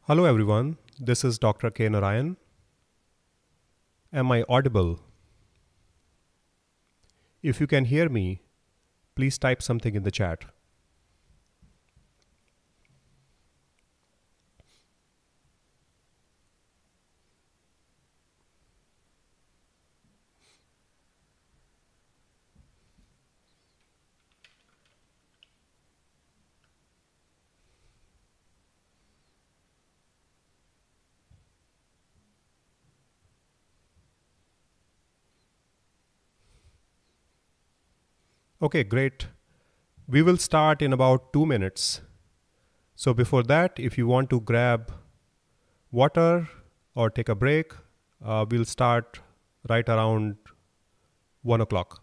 Hello everyone, this is Dr. K. Narayan. Am I audible? If you can hear me, please type something in the chat. Okay, great. We will start in about 2 minutes. So before that, if you want to grab water or take a break, we'll start right around 1 o'clock.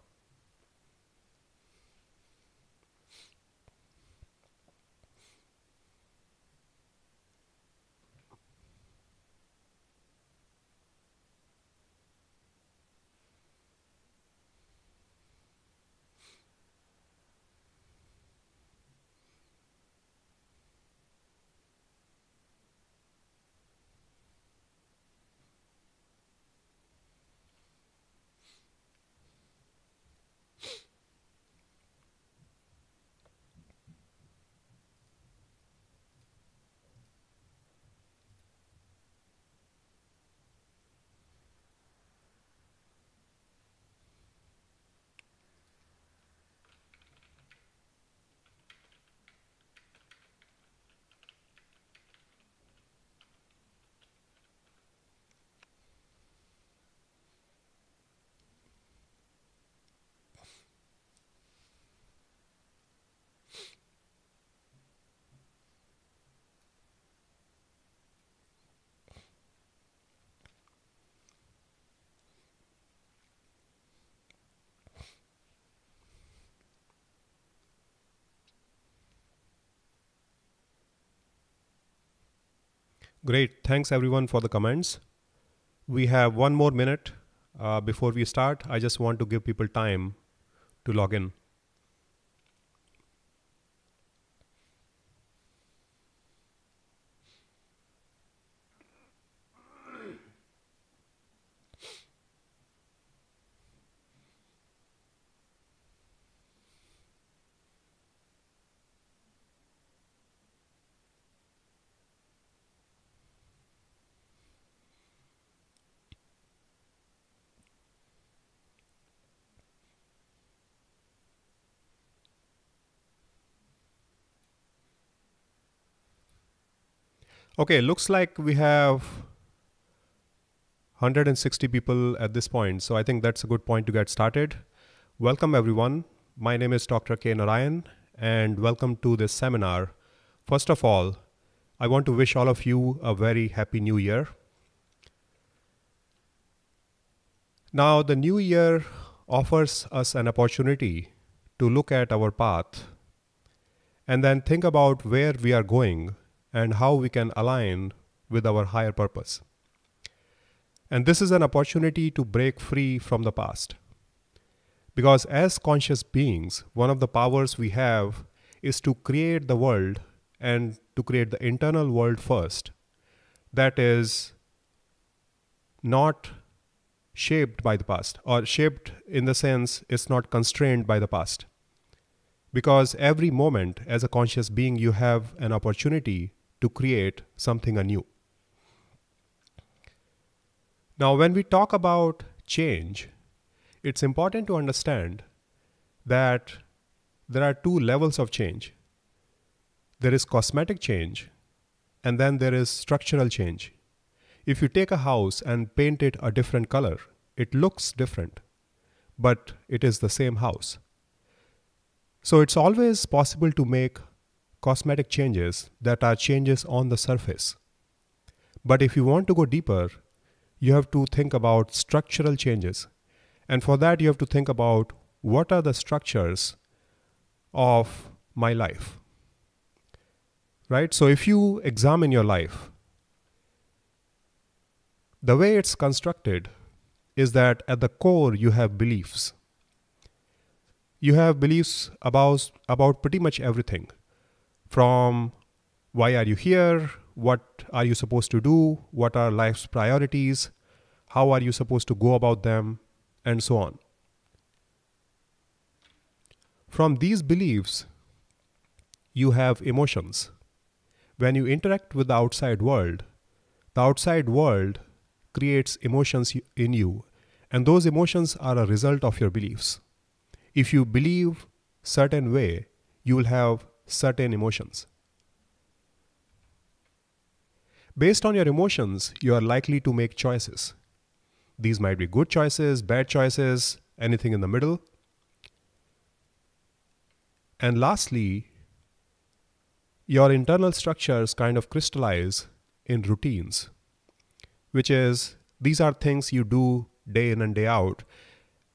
Great, thanks everyone for the comments. We have 1 more minute before we start. I just want to give people time to log in. Okay, looks like we have 160 people at this point. So I think that's a good point to get started. Welcome everyone. My name is Dr. K. Narayan and welcome to this seminar. First of all, I want to wish all of you a very happy new year. Now the new year offers us an opportunity to look at our path and then think about where we are going and how we can align with our higher purpose. And this is an opportunity to break free from the past. Because as conscious beings, one of the powers we have is to create the world and to create the internal world first. That is not shaped by the past, or shaped in the sense it's not constrained by the past. Because every moment as a conscious being, you have an opportunity to create something anew. Now, when we talk about change, it's important to understand that there are 2 levels of change. There is cosmetic change, and then there is structural change. If you take a house and paint it a different color, it looks different, but it is the same house. So it's always possible to make cosmetic changes that are changes on the surface. But if you want to go deeper, you have to think about structural changes. And for that, you have to think about what are the structures of my life, right? So if you examine your life, the way it's constructed is that at the core, you have beliefs. You have beliefs about pretty much everything. From why are you here? what are you supposed to do, what are life's priorities, how are you supposed to go about them, and so on. From these beliefs, you have emotions. When you interact with the outside world creates emotions in you, and those emotions are a result of your beliefs. If you believe certain way, you will have certain emotions. Based on your emotions, you are likely to make choices. These might be good choices, bad choices, anything in the middle. And lastly, your internal structures kind of crystallize in routines, which is these are things you do day in and day out,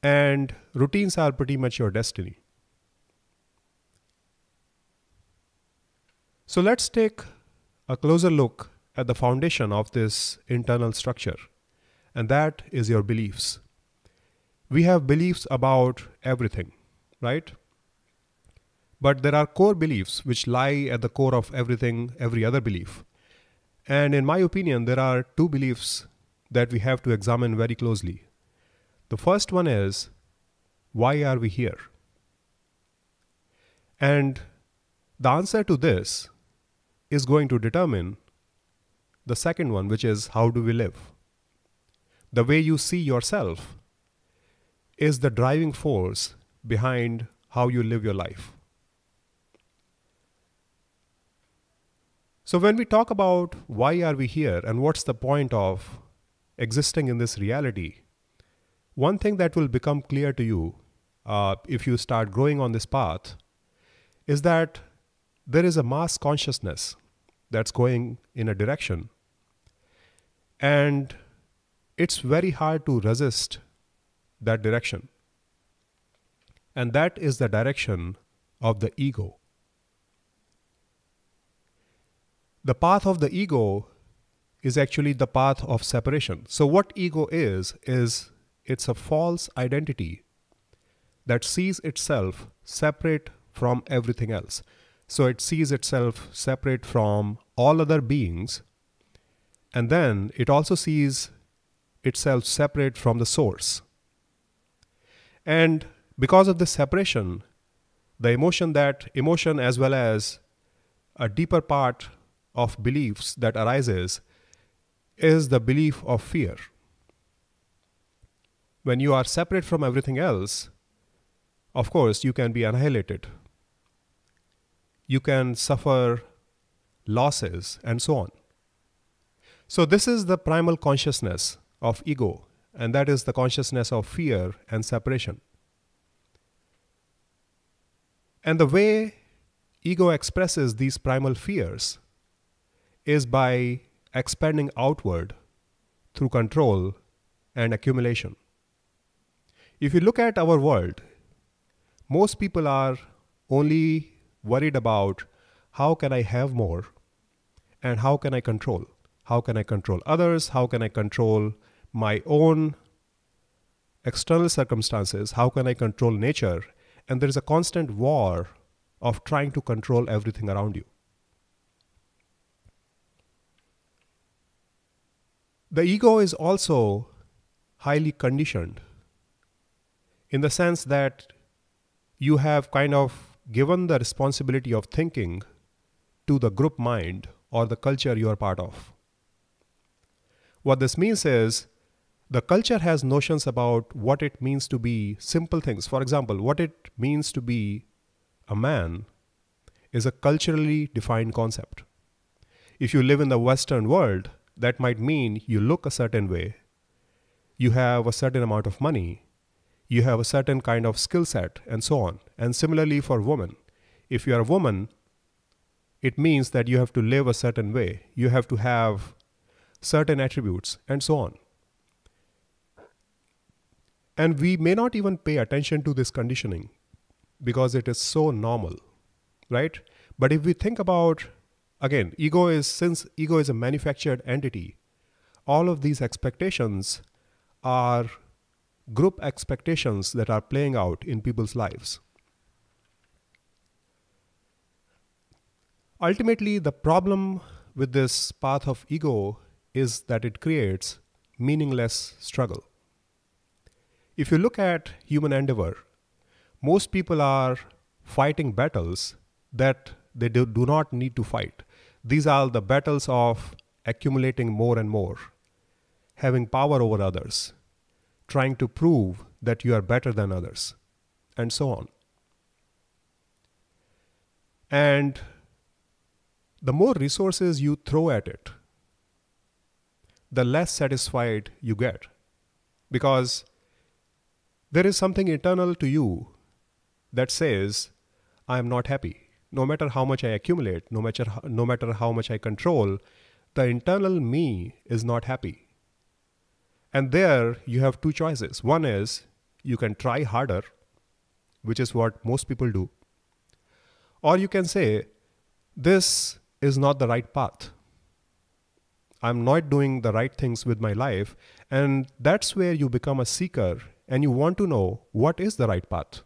and routines are pretty much your destiny. So let's take a closer look at the foundation of this internal structure, and that is your beliefs. We have beliefs about everything, right? But there are core beliefs which lie at the core of everything, every other belief. And in my opinion, there are two beliefs that we have to examine very closely. The first one is, why are we here? And the answer to this is going to determine the second one, which is, how do we live? The way you see yourself is the driving force behind how you live your life. So when we talk about why are we here and what's the point of existing in this reality, one thing that will become clear to you if you start growing on this path is that there is a mass consciousness that's going in a direction, and it's very hard to resist that direction. And that is the direction of the ego. The path of the ego is actually the path of separation. So what ego is it's a false identity that sees itself separate from everything else. So it sees itself separate from all other beings, and then it also sees itself separate from the source. And because of this separation, the emotion as well as a deeper part of beliefs that arises is the belief of fear. When you are separate from everything else, of course, you can be annihilated. You can suffer losses and so on. So this is the primal consciousness of ego, and that is the consciousness of fear and separation. And the way ego expresses these primal fears is by expanding outward through control and accumulation. If you look at our world, most people are only worried about how can I have more and how can I control? How can I control others? How can I control my own external circumstances? How can I control nature? And there is a constant war of trying to control everything around you. The ego is also highly conditioned in the sense that you have kind of given the responsibility of thinking to the group mind or the culture you are part of. What this means is the culture has notions about what it means to be simple things. For example, what it means to be a man is a culturally defined concept. If you live in the Western world, that might mean you look a certain way, you have a certain amount of money, you have a certain kind of skill set, and so on. And similarly for women, if you are a woman, it means that you have to live a certain way, you have to have certain attributes, and so on. And we may not even pay attention to this conditioning because it is so normal, right? But if we think about, again, since ego is a manufactured entity, all of these expectations are group expectations that are playing out in people's lives. Ultimately, the problem with this path of ego is that it creates meaningless struggle. If you look at human endeavor, most people are fighting battles that they do not need to fight. These are the battles of accumulating more and more, having power over others, trying to prove that you are better than others, and so on. And the more resources you throw at it, the less satisfied you get. Because there is something internal to you that says, I am not happy. No matter how much I accumulate, no matter how much I control, the internal me is not happy. And there you have two choices. One is you can try harder, which is what most people do. Or you can say, this is not the right path. I'm not doing the right things with my life. And that's where you become a seeker and you want to know what is the right path.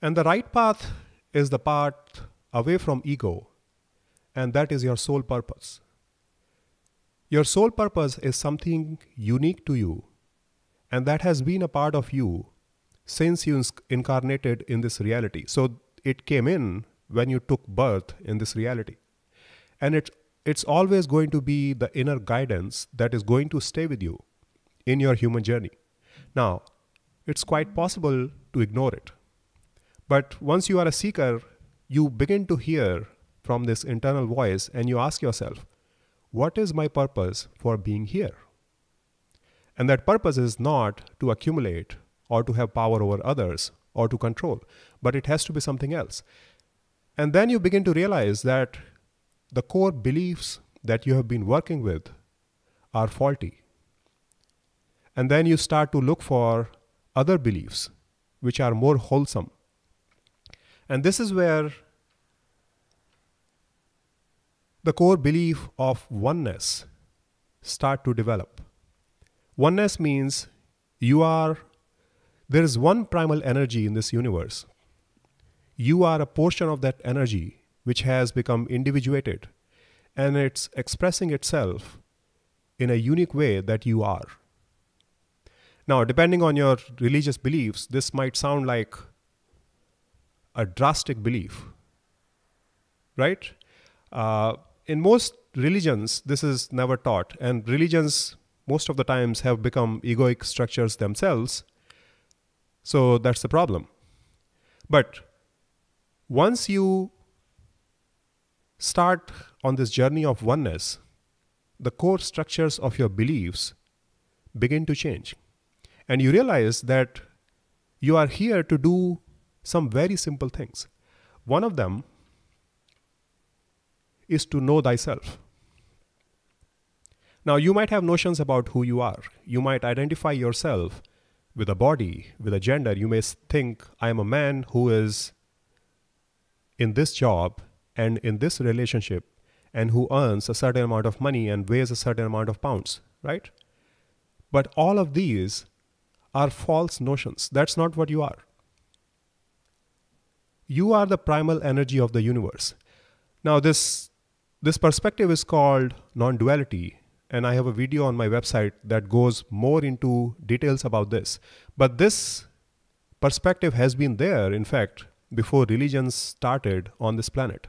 And the right path is the path away from ego, and that is your soul purpose. Your soul purpose is something unique to you, and that has been a part of you since you incarnated in this reality. So it came in when you took birth in this reality. And it's always going to be the inner guidance that is going to stay with you in your human journey. Now, it's quite possible to ignore it. But once you are a seeker, you begin to hear from this internal voice and you ask yourself, what is my purpose for being here? And that purpose is not to accumulate or to have power over others or to control, but it has to be something else. And then you begin to realize that the core beliefs that you have been working with are faulty. And then you start to look for other beliefs which are more wholesome. And this is where the core belief of oneness start to develop. Oneness means there is one primal energy in this universe. You are a portion of that energy which has become individuated, and it's expressing itself in a unique way that you are. Now, depending on your religious beliefs, this might sound like a drastic belief, right? In most religions, this is never taught, and religions most of the times have become egoic structures themselves. So that's the problem. But once you start on this journey of oneness, the core structures of your beliefs begin to change. And you realize that you are here to do some very simple things. One of them is to know thyself. Now, you might have notions about who you are. You might identify yourself with a body, with a gender. You may think, I am a man who is in this job and in this relationship and who earns a certain amount of money and weighs a certain amount of pounds, right? But all of these are false notions. That's not what you are. You are the primal energy of the universe. Now, this perspective is called non-duality, and I have a video on my website that goes more into details about this. But this perspective has been there, in fact, before religions started on this planet.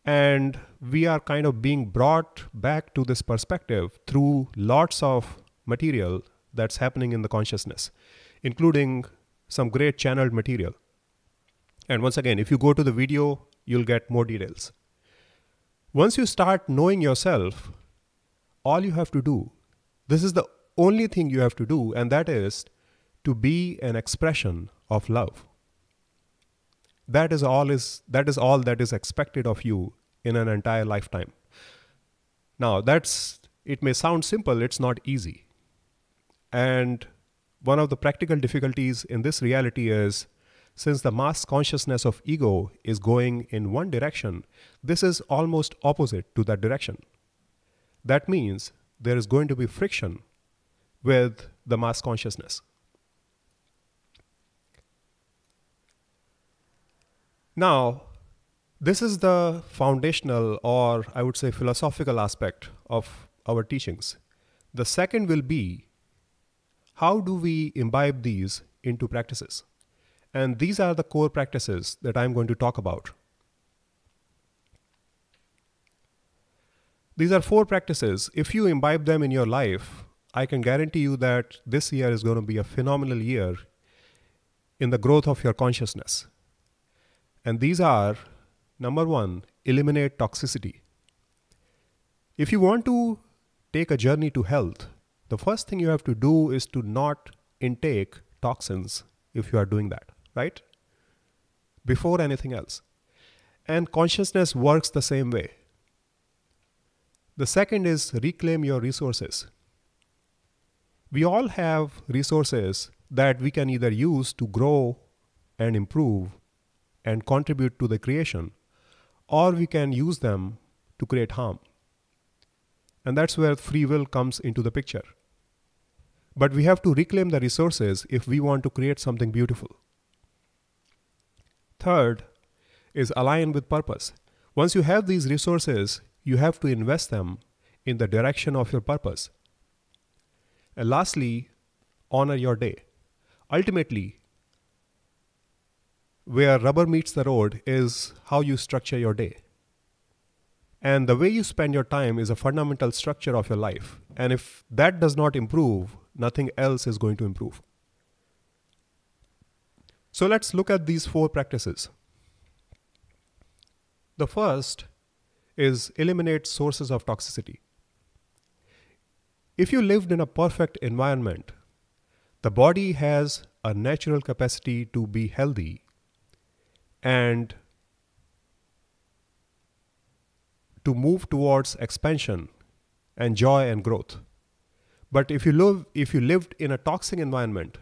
And we are kind of being brought back to this perspective through lots of material that's happening in the consciousness, including some great channeled material. And once again, if you go to the video, you'll get more details. Once you start knowing yourself, all you have to do, this is the only thing you have to do, and that is to be an expression of love. That is all that is expected of you in an entire lifetime. Now, it may sound simple, it's not easy. And one of the practical difficulties in this reality is, since the mass consciousness of ego is going in one direction, this is almost opposite to that direction. That means there is going to be friction with the mass consciousness. Now, this is the foundational, or I would say philosophical aspect of our teachings. The second will be, how do we imbibe these into practices? And these are the core practices that I'm going to talk about. These are 4 practices. If you imbibe them in your life, I can guarantee you that this year is going to be a phenomenal year in the growth of your consciousness. And these are, number 1, eliminate toxicity. If you want to take a journey to health, the first thing you have to do is to not intake toxins if you are doing that, right? Before anything else. And consciousness works the same way. The second is reclaim your resources. We all have resources that we can either use to grow and improve and contribute to the creation, or we can use them to create harm. And that's where free will comes into the picture. But we have to reclaim the resources if we want to create something beautiful. Third is align with purpose. Once you have these resources, you have to invest them in the direction of your purpose. And lastly, honor your day. Ultimately, where rubber meets the road is how you structure your day. And the way you spend your time is a fundamental structure of your life. And if that does not improve, nothing else is going to improve. So let's look at these 4 practices. The first is eliminate sources of toxicity. If you lived in a perfect environment, the body has a natural capacity to be healthy and to move towards expansion and joy and growth. But if you lived in a toxic environment,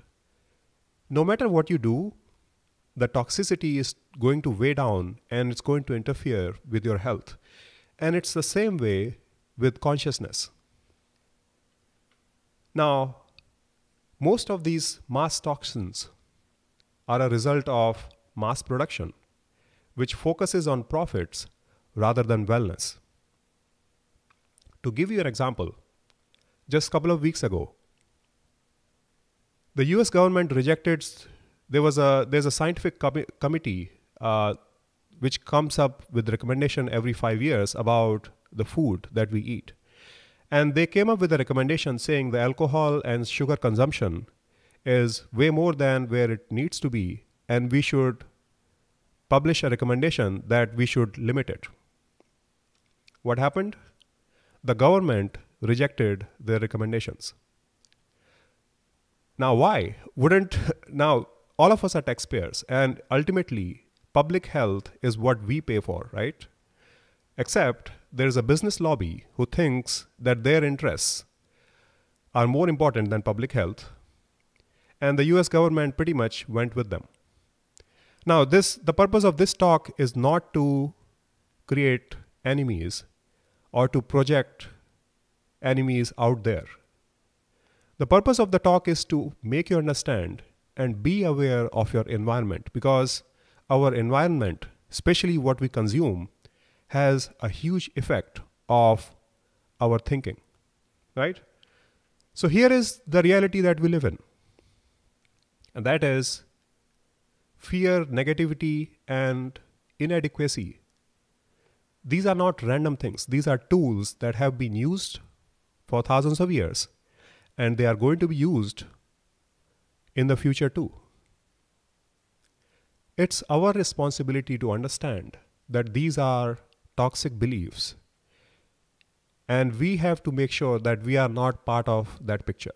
no matter what you do, the toxicity is going to weigh down and it's going to interfere with your health. And it's the same way with consciousness. Now, most of these mass toxins are a result of mass production, which focuses on profits rather than wellness. To give you an example, just a couple of weeks ago, the US government rejected, there's a scientific committee which comes up with recommendation every 5 years about the food that we eat. And they came up with a recommendation saying the alcohol and sugar consumption is way more than where it needs to be, and we should publish a recommendation that we should limit it. What happened? The government rejected their recommendations. Now, why? Now, all of us are taxpayers, and ultimately, public health is what we pay for, right? Except there is a business lobby who thinks that their interests are more important than public health, and the US government pretty much went with them. Now, the purpose of this talk is not to create enemies or to project enemies out there. The purpose of the talk is to make you understand and be aware of your environment, because our environment, especially what we consume, has a huge effect of our thinking, right? So here is the reality that we live in. And that is fear, negativity, and inadequacy. These are not random things. These are tools that have been used for thousands of years, and they are going to be used in the future too. It's our responsibility to understand that these are toxic beliefs, and we have to make sure that we are not part of that picture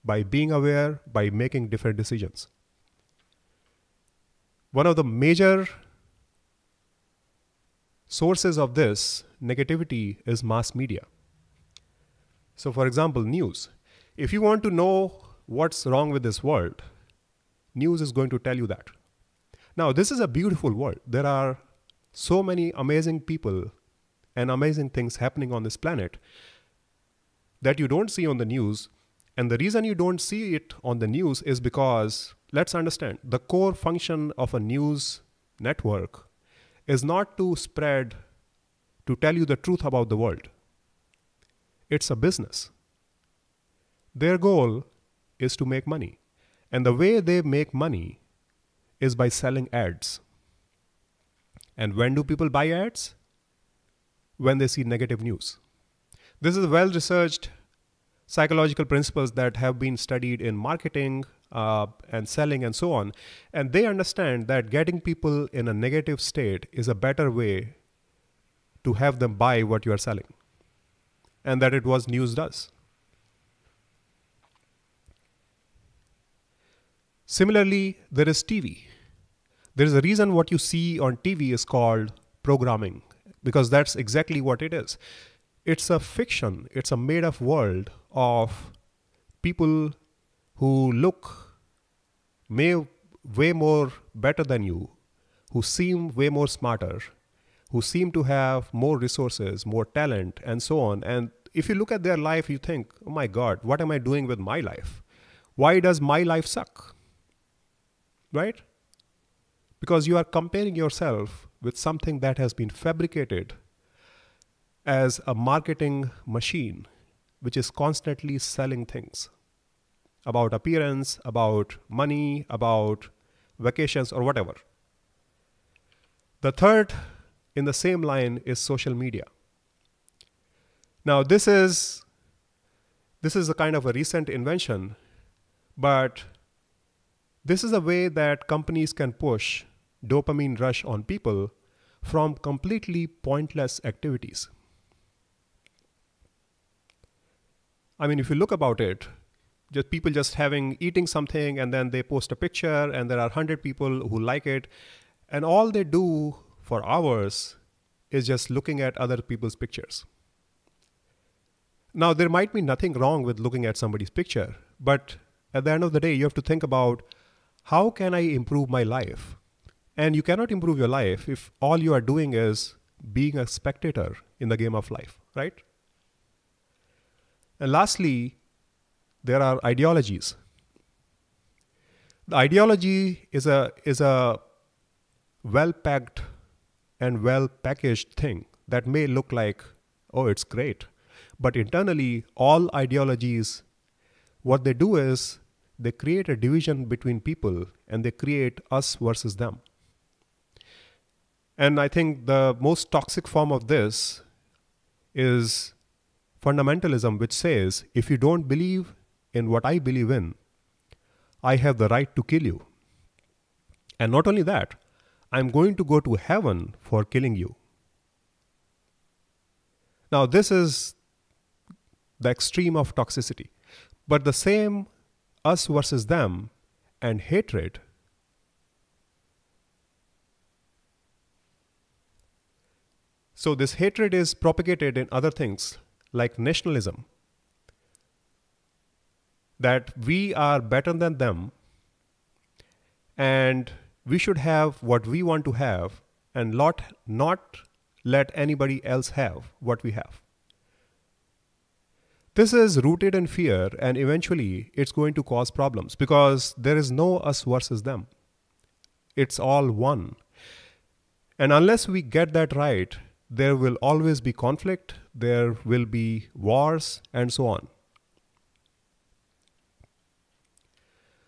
by being aware, by making different decisions. One of the major sources of this negativity is mass media. So for example, news. If you want to know what's wrong with this world, news is going to tell you that. Now, this is a beautiful world. There are so many amazing people and amazing things happening on this planet that you don't see on the news. And the reason you don't see it on the news is because, let's understand, the core function of a news network is not to tell you the truth about the world. It's a business. Their goal is to make money. And the way they make money is by selling ads. And when do people buy ads? When they see negative news. This is well-researched psychological principles that have been studied in marketing and selling and so on. And they understand that getting people in a negative state is a better way to have them buy what you are selling. And that it was news does. Similarly, there is TV. There is a reason what you see on TV is called programming, because that's exactly what it is. It's a fiction. It's a made-up world of people who look way more better than you, who seem way more smarter, who seem to have more resources, more talent, and so on. And if you look at their life, you think, oh my God, what am I doing with my life? Why does my life suck? Right? Because you are comparing yourself with something that has been fabricated as a marketing machine, which is constantly selling things about appearance, about money, about vacations, or whatever. The third in the same line is social media. Now, this is a kind of a recent invention, but this is a way that companies can push dopamine rush on people from completely pointless activities. I mean, if you look about it, just people just eating something and then they post a picture and there are 100 people who like it, and all they do for hours is just looking at other people's pictures. Now, there might be nothing wrong with looking at somebody's picture, but at the end of the day, you have to think about, how can I improve my life? And you cannot improve your life if all you are doing is being a spectator in the game of life, right? And lastly, there are ideologies. The ideology is a well-packed and well-packaged thing that may look like, oh, it's great. But internally, all ideologies, what they do is they create a division between people and they create us versus them. And I think the most toxic form of this is fundamentalism, which says, if you don't believe in what I believe in, I have the right to kill you. And not only that, I'm going to go to heaven for killing you. Now, this is the extreme of toxicity. But the same us versus them and hatred so this hatred is propagated in other things like nationalism, that we are better than them and we should have what we want to have and not let anybody else have what we have. This is rooted in fear, and eventually it's going to cause problems because there is no us versus them. It's all one. And unless we get that right, there will always be conflict, there will be wars, and so on.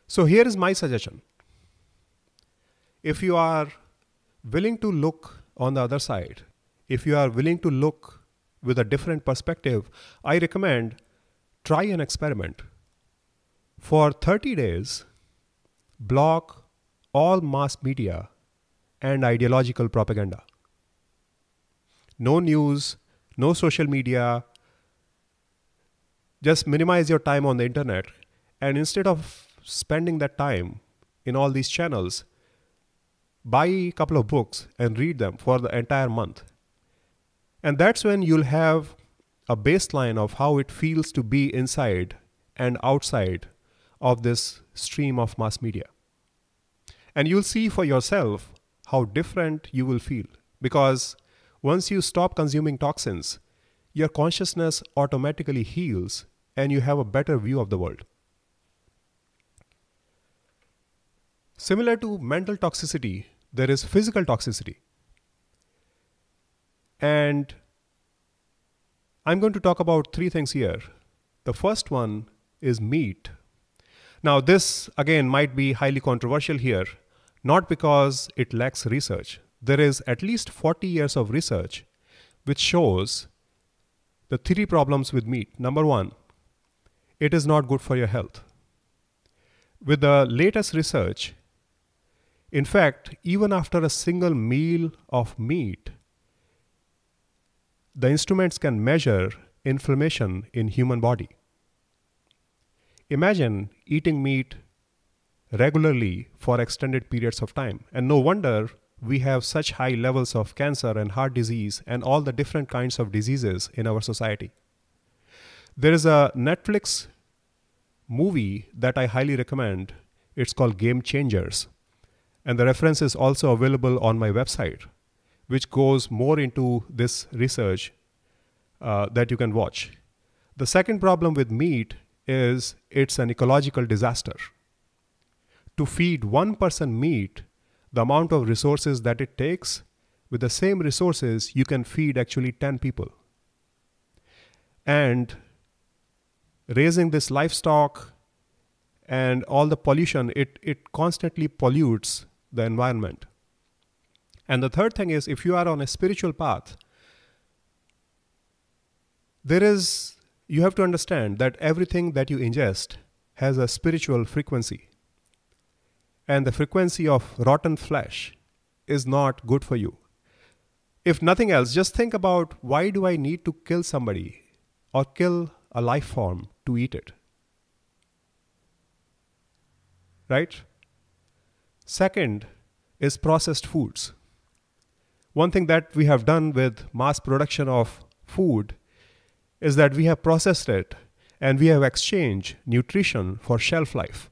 So here is my suggestion. If you are willing to look on the other side, if you are willing to look with a different perspective, I recommend try an experiment. For 30 days, block all mass media and ideological propaganda. No news, no social media. Just minimize your time on the internet. And instead of spending that time in all these channels, buy a couple of books and read them for the entire month. And that's when you'll have a baseline of how it feels to be inside and outside of this stream of mass media. And you'll see for yourself how different you will feel. Because once you stop consuming toxins, your consciousness automatically heals and you have a better view of the world. Similar to mental toxicity, there is physical toxicity. And I'm going to talk about three things here. The first one is meat. Now, this again might be highly controversial here, not because it lacks research. There is at least 40 years of research which shows the three problems with meat. Number one, it is not good for your health. With the latest research, in fact, even after a single meal of meat, the instruments can measure inflammation in human body. Imagine eating meat regularly for extended periods of time. And no wonder we have such high levels of cancer and heart disease and all the different kinds of diseases in our society. There is a Netflix movie that I highly recommend. It's called Game Changers. And the reference is also available on my website, which goes more into this research that you can watch. The second problem with meat is it's an ecological disaster. To feed one person meat, the amount of resources that it takes, with the same resources, you can feed actually 10 people. And raising this livestock and all the pollution, it constantly pollutes the environment. And the third thing is, if you are on a spiritual path, you have to understand that everything that you ingest has a spiritual frequency. And the frequency of rotten flesh is not good for you. If nothing else, just think about, why do I need to kill somebody or kill a life form to eat it? Right? Second is processed foods. One thing that we have done with mass production of food is that we have processed it and we have exchanged nutrition for shelf life.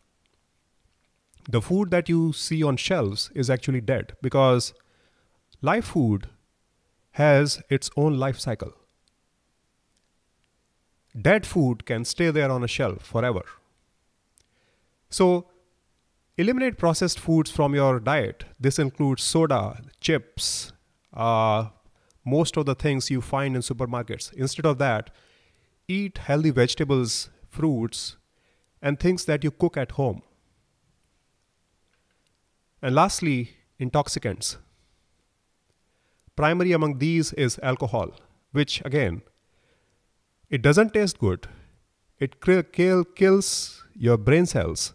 The food that you see on shelves is actually dead because live food has its own life cycle. Dead food can stay there on a shelf forever. So eliminate processed foods from your diet. This includes soda, chips, most of the things you find in supermarkets. Instead of that, eat healthy vegetables, fruits, and things that you cook at home. And lastly, intoxicants. Primary among these is alcohol, which again, it doesn't taste good. It kills your brain cells.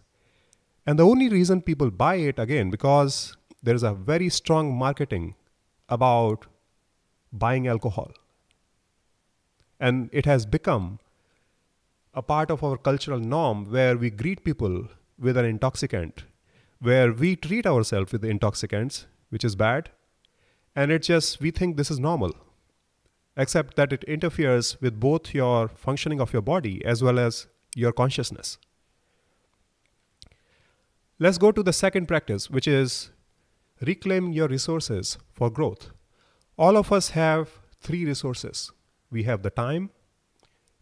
And the only reason people buy it, again, because there is a very strong marketing about buying alcohol. And it has become a part of our cultural norm where we greet people with an intoxicant, where we treat ourselves with intoxicants, which is bad. And we think this is normal, except that it interferes with both your functioning of your body as well as your consciousness. Let's go to the second practice, which is reclaiming your resources for growth. All of us have three resources. We have the time,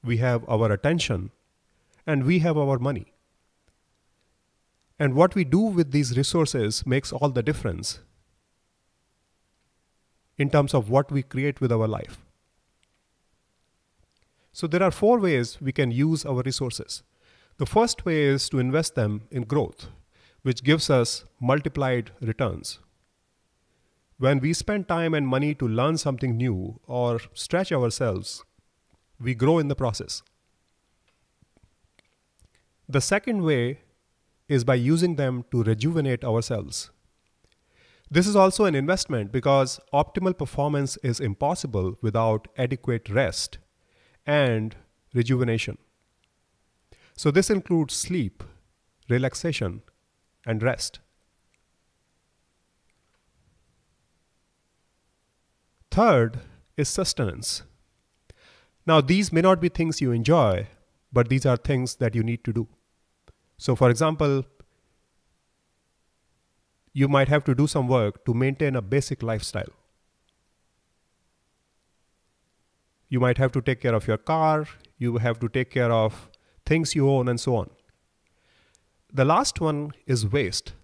we have our attention, and we have our money. And what we do with these resources makes all the difference in terms of what we create with our life. So there are 4 ways we can use our resources. The first way is to invest them in growth, which gives us multiplied returns. When we spend time and money to learn something new or stretch ourselves, we grow in the process. The second way is by using them to rejuvenate ourselves. This is also an investment because optimal performance is impossible without adequate rest and rejuvenation. So this includes sleep, relaxation, and rest. Third is sustenance. Now, these may not be things you enjoy, but these are things that you need to do. So, for example, you might have to do some work to maintain a basic lifestyle. You might have to take care of your car, you have to take care of things you own, and so on. The last one is waste.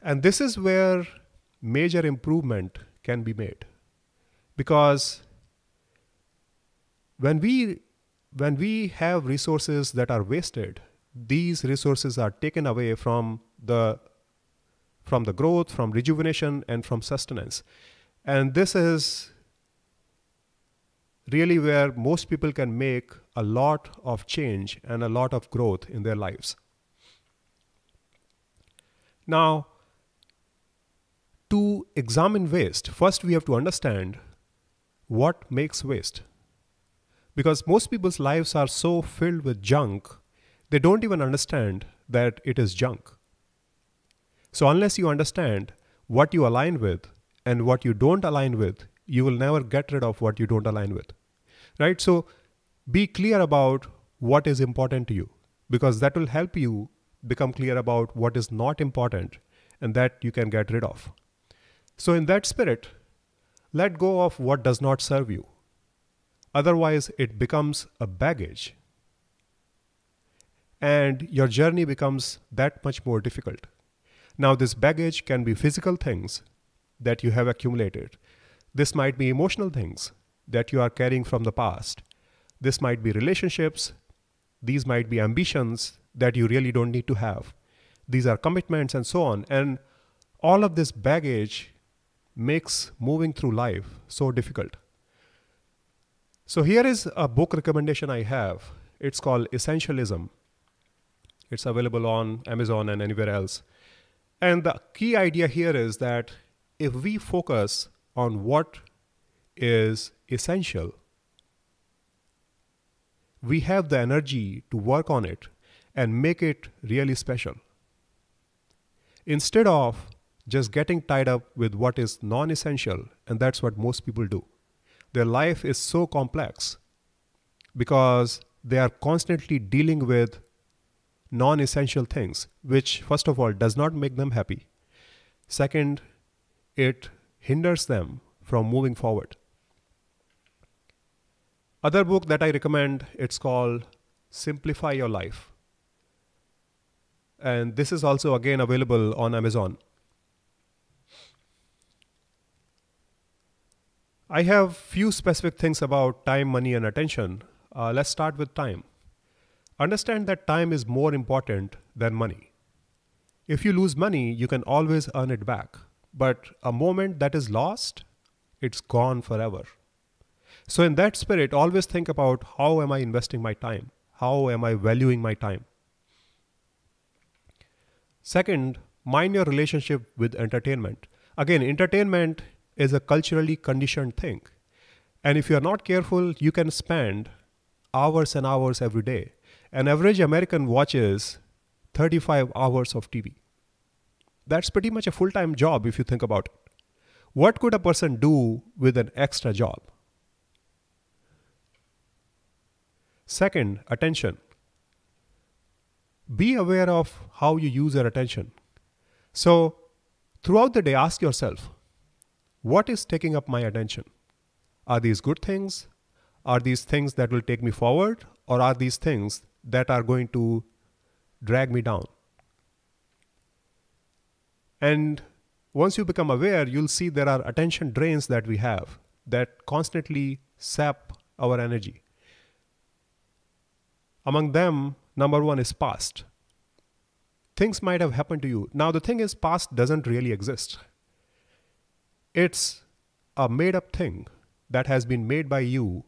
And this is where major improvement can be made. Because when we have resources that are wasted, these resources are taken away from the growth, from rejuvenation, and from sustenance. And this is really where most people can make a lot of change and a lot of growth in their lives. Now, to examine waste, first we have to understand what makes waste. Because most people's lives are so filled with junk, they don't even understand that it is junk. So unless you understand what you align with and what you don't align with, you will never get rid of what you don't align with, right? So be clear about what is important to you, because that will help you become clear about what is not important and that you can get rid of. So in that spirit, let go of what does not serve you. Otherwise, it becomes a baggage and your journey becomes that much more difficult. Now, this baggage can be physical things that you have accumulated. This might be emotional things that you are carrying from the past. This might be relationships. These might be ambitions that you really don't need to have. These are commitments and so on. And all of this baggage makes moving through life so difficult. So here is a book recommendation I have. It's called Essentialism. It's available on Amazon and anywhere else. And the key idea here is that if we focus on what is essential, we have the energy to work on it and make it really special. Instead of just getting tied up with what is non-essential, and that's what most people do. Their life is so complex because they are constantly dealing with non-essential things, which first of all does not make them happy. Second, it hinders them from moving forward. Other book that I recommend, it's called Simplify Your Life. And this is also again available on Amazon. I have few specific things about time, money, and attention. Let's start with time. Understand that time is more important than money. If you lose money, you can always earn it back. But a moment that is lost, it's gone forever. So in that spirit, always think about how am I investing my time? How am I valuing my time? Second, mind your relationship with entertainment. Again, entertainment is a culturally conditioned thing. And if you're not careful, you can spend hours and hours every day. An average American watches 35 hours of TV. That's pretty much a full-time job if you think about it. What could a person do with an extra job? Second, attention. Be aware of how you use your attention. So throughout the day, ask yourself, what is taking up my attention? Are these good things? Are these things that will take me forward? Or are these things that are going to drag me down? And once you become aware, you'll see there are attention drains that we have that constantly sap our energy. Among them, number one is past. Things might have happened to you. Now, the thing is, past doesn't really exist. It's a made-up thing that has been made by you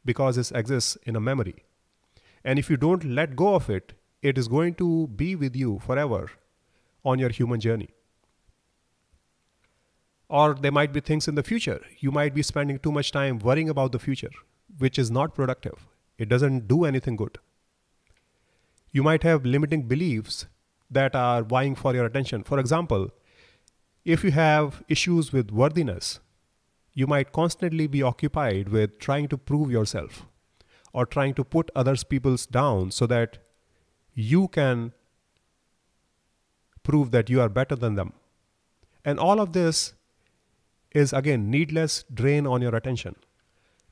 because it exists in a memory. And if you don't let go of it, it is going to be with you forever on your human journey. Or there might be things in the future. You might be spending too much time worrying about the future, which is not productive. It doesn't do anything good. You might have limiting beliefs that are vying for your attention. For example, if you have issues with worthiness, you might constantly be occupied with trying to prove yourself or trying to put other people's down so that you can prove that you are better than them. And all of this is, again, needless drain on your attention.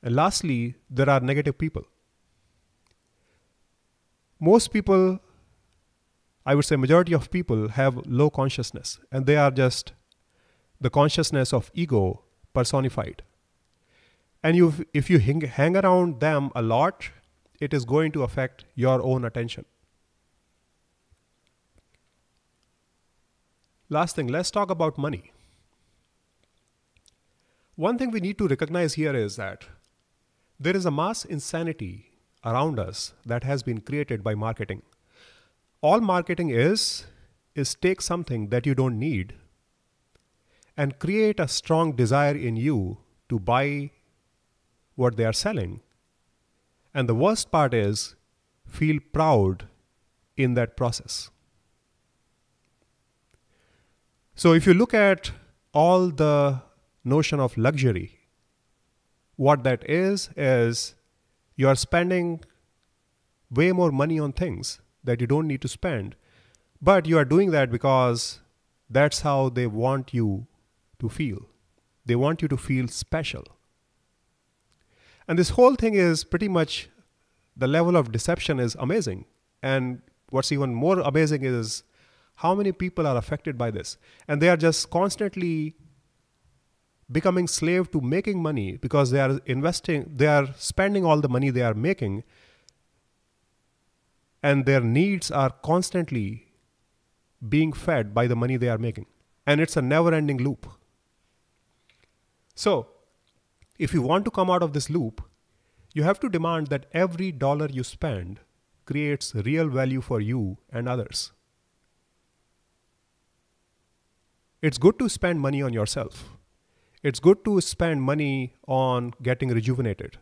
And lastly, there are negative people. Most people, I would say majority of people, have low consciousness and they are just the consciousness of ego personified. And if you hang around them a lot, it is going to affect your own attention. Last thing, let's talk about money. One thing we need to recognize here is that there is a mass insanity around us that has been created by marketing. All marketing is take something that you don't need and create a strong desire in you to buy what they are selling. And the worst part is feel proud in that process. So if you look at all the notion of luxury, what that is you are spending way more money on things that you don't need to spend, but you are doing that because that's how they want you to feel. They want you to feel special. And this whole thing is pretty much, the level of deception is amazing. And what's even more amazing is how many people are affected by this. And they are just constantly becoming slave to making money because they are spending all the money they are making, and their needs are constantly being fed by the money they are making. And it's a never-ending loop. So, if you want to come out of this loop, you have to demand that every dollar you spend creates real value for you and others. It's good to spend money on yourself. It's good to spend money on getting rejuvenated,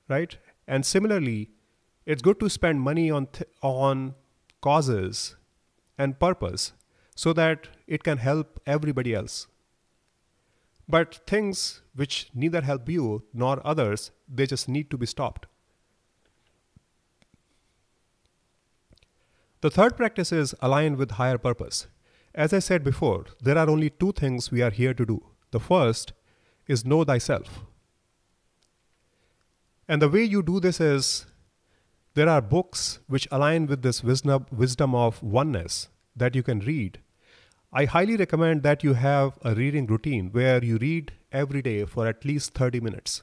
right? And similarly, it's good to spend money on causes and purpose so that it can help everybody else. But things which neither help you nor others, they just need to be stopped. The third practice is aligned with higher purpose. As I said before, there are only two things we are here to do. The first is know thyself. And the way you do this is, there are books which align with this wisdom of oneness that you can read. I highly recommend that you have a reading routine where you read every day for at least 30 minutes.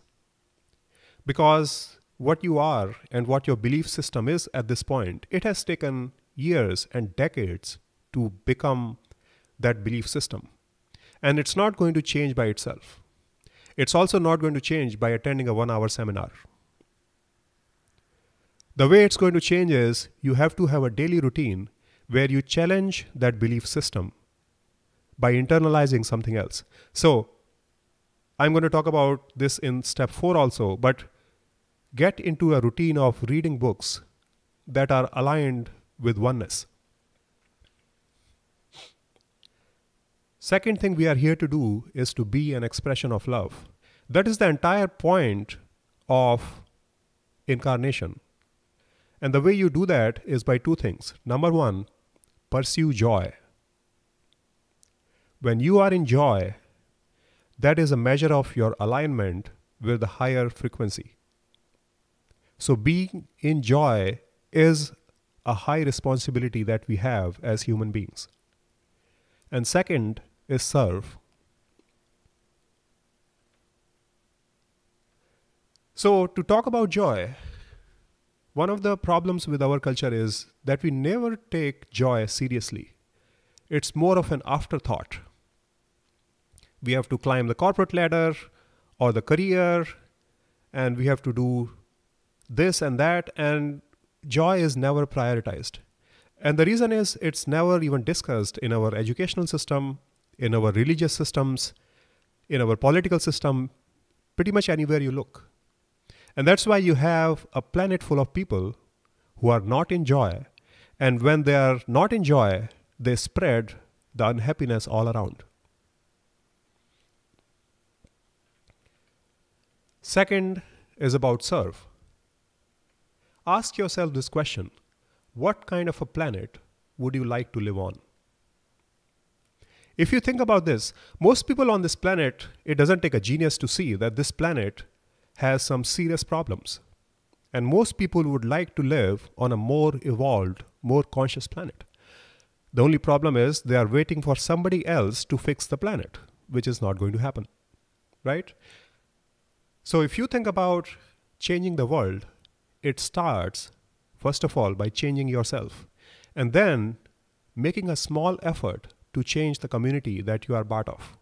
Because what you are and what your belief system is at this point, it has taken years and decades to become that belief system. And it's not going to change by itself. It's also not going to change by attending a 1-hour seminar. The way it's going to change is you have to have a daily routine where you challenge that belief system by internalizing something else. So I'm going to talk about this in step 4 also, but get into a routine of reading books that are aligned with oneness. Second thing we are here to do is to be an expression of love. That is the entire point of incarnation. And the way you do that is by two things. Number one, pursue joy. When you are in joy, that is a measure of your alignment with the higher frequency. So being in joy is a high responsibility that we have as human beings. And second is serve. So to talk about joy, one of the problems with our culture is that we never take joy seriously. It's more of an afterthought. We have to climb the corporate ladder or the career, and we have to do this and that, and joy is never prioritized. And the reason is it's never even discussed in our educational system, in our religious systems, in our political system, pretty much anywhere you look. And that's why you have a planet full of people who are not in joy. And when they are not in joy, they spread the unhappiness all around. Second is about serve. Ask yourself this question: what kind of a planet would you like to live on? If you think about this, most people on this planet, it doesn't take a genius to see that this planet has some serious problems. And most people would like to live on a more evolved, more conscious planet. The only problem is they are waiting for somebody else to fix the planet, which is not going to happen, right? So if you think about changing the world, it starts, first of all, by changing yourself, and then making a small effort to change the community that you are part of.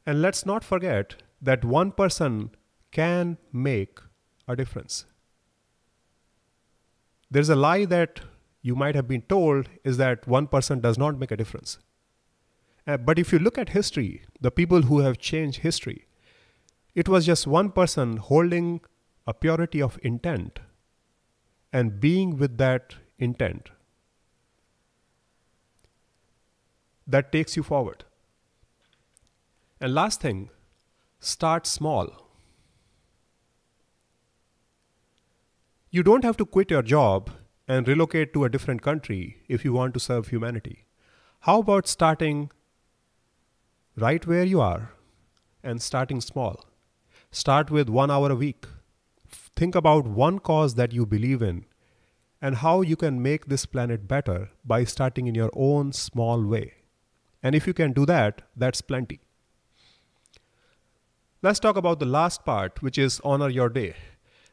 And let's not forget that one person can make a difference. There's a lie that you might have been told is that one person does not make a difference. But if you look at history, the people who have changed history, it was just one person holding a purity of intent and being with that intent that takes you forward. And last thing, start small. You don't have to quit your job and relocate to a different country if you want to serve humanity. How about starting right where you are and starting small? Start with 1 hour a week. Think about one cause that you believe in and how you can make this planet better by starting in your own small way. And if you can do that, that's plenty. Let's talk about the last part, which is honor your day.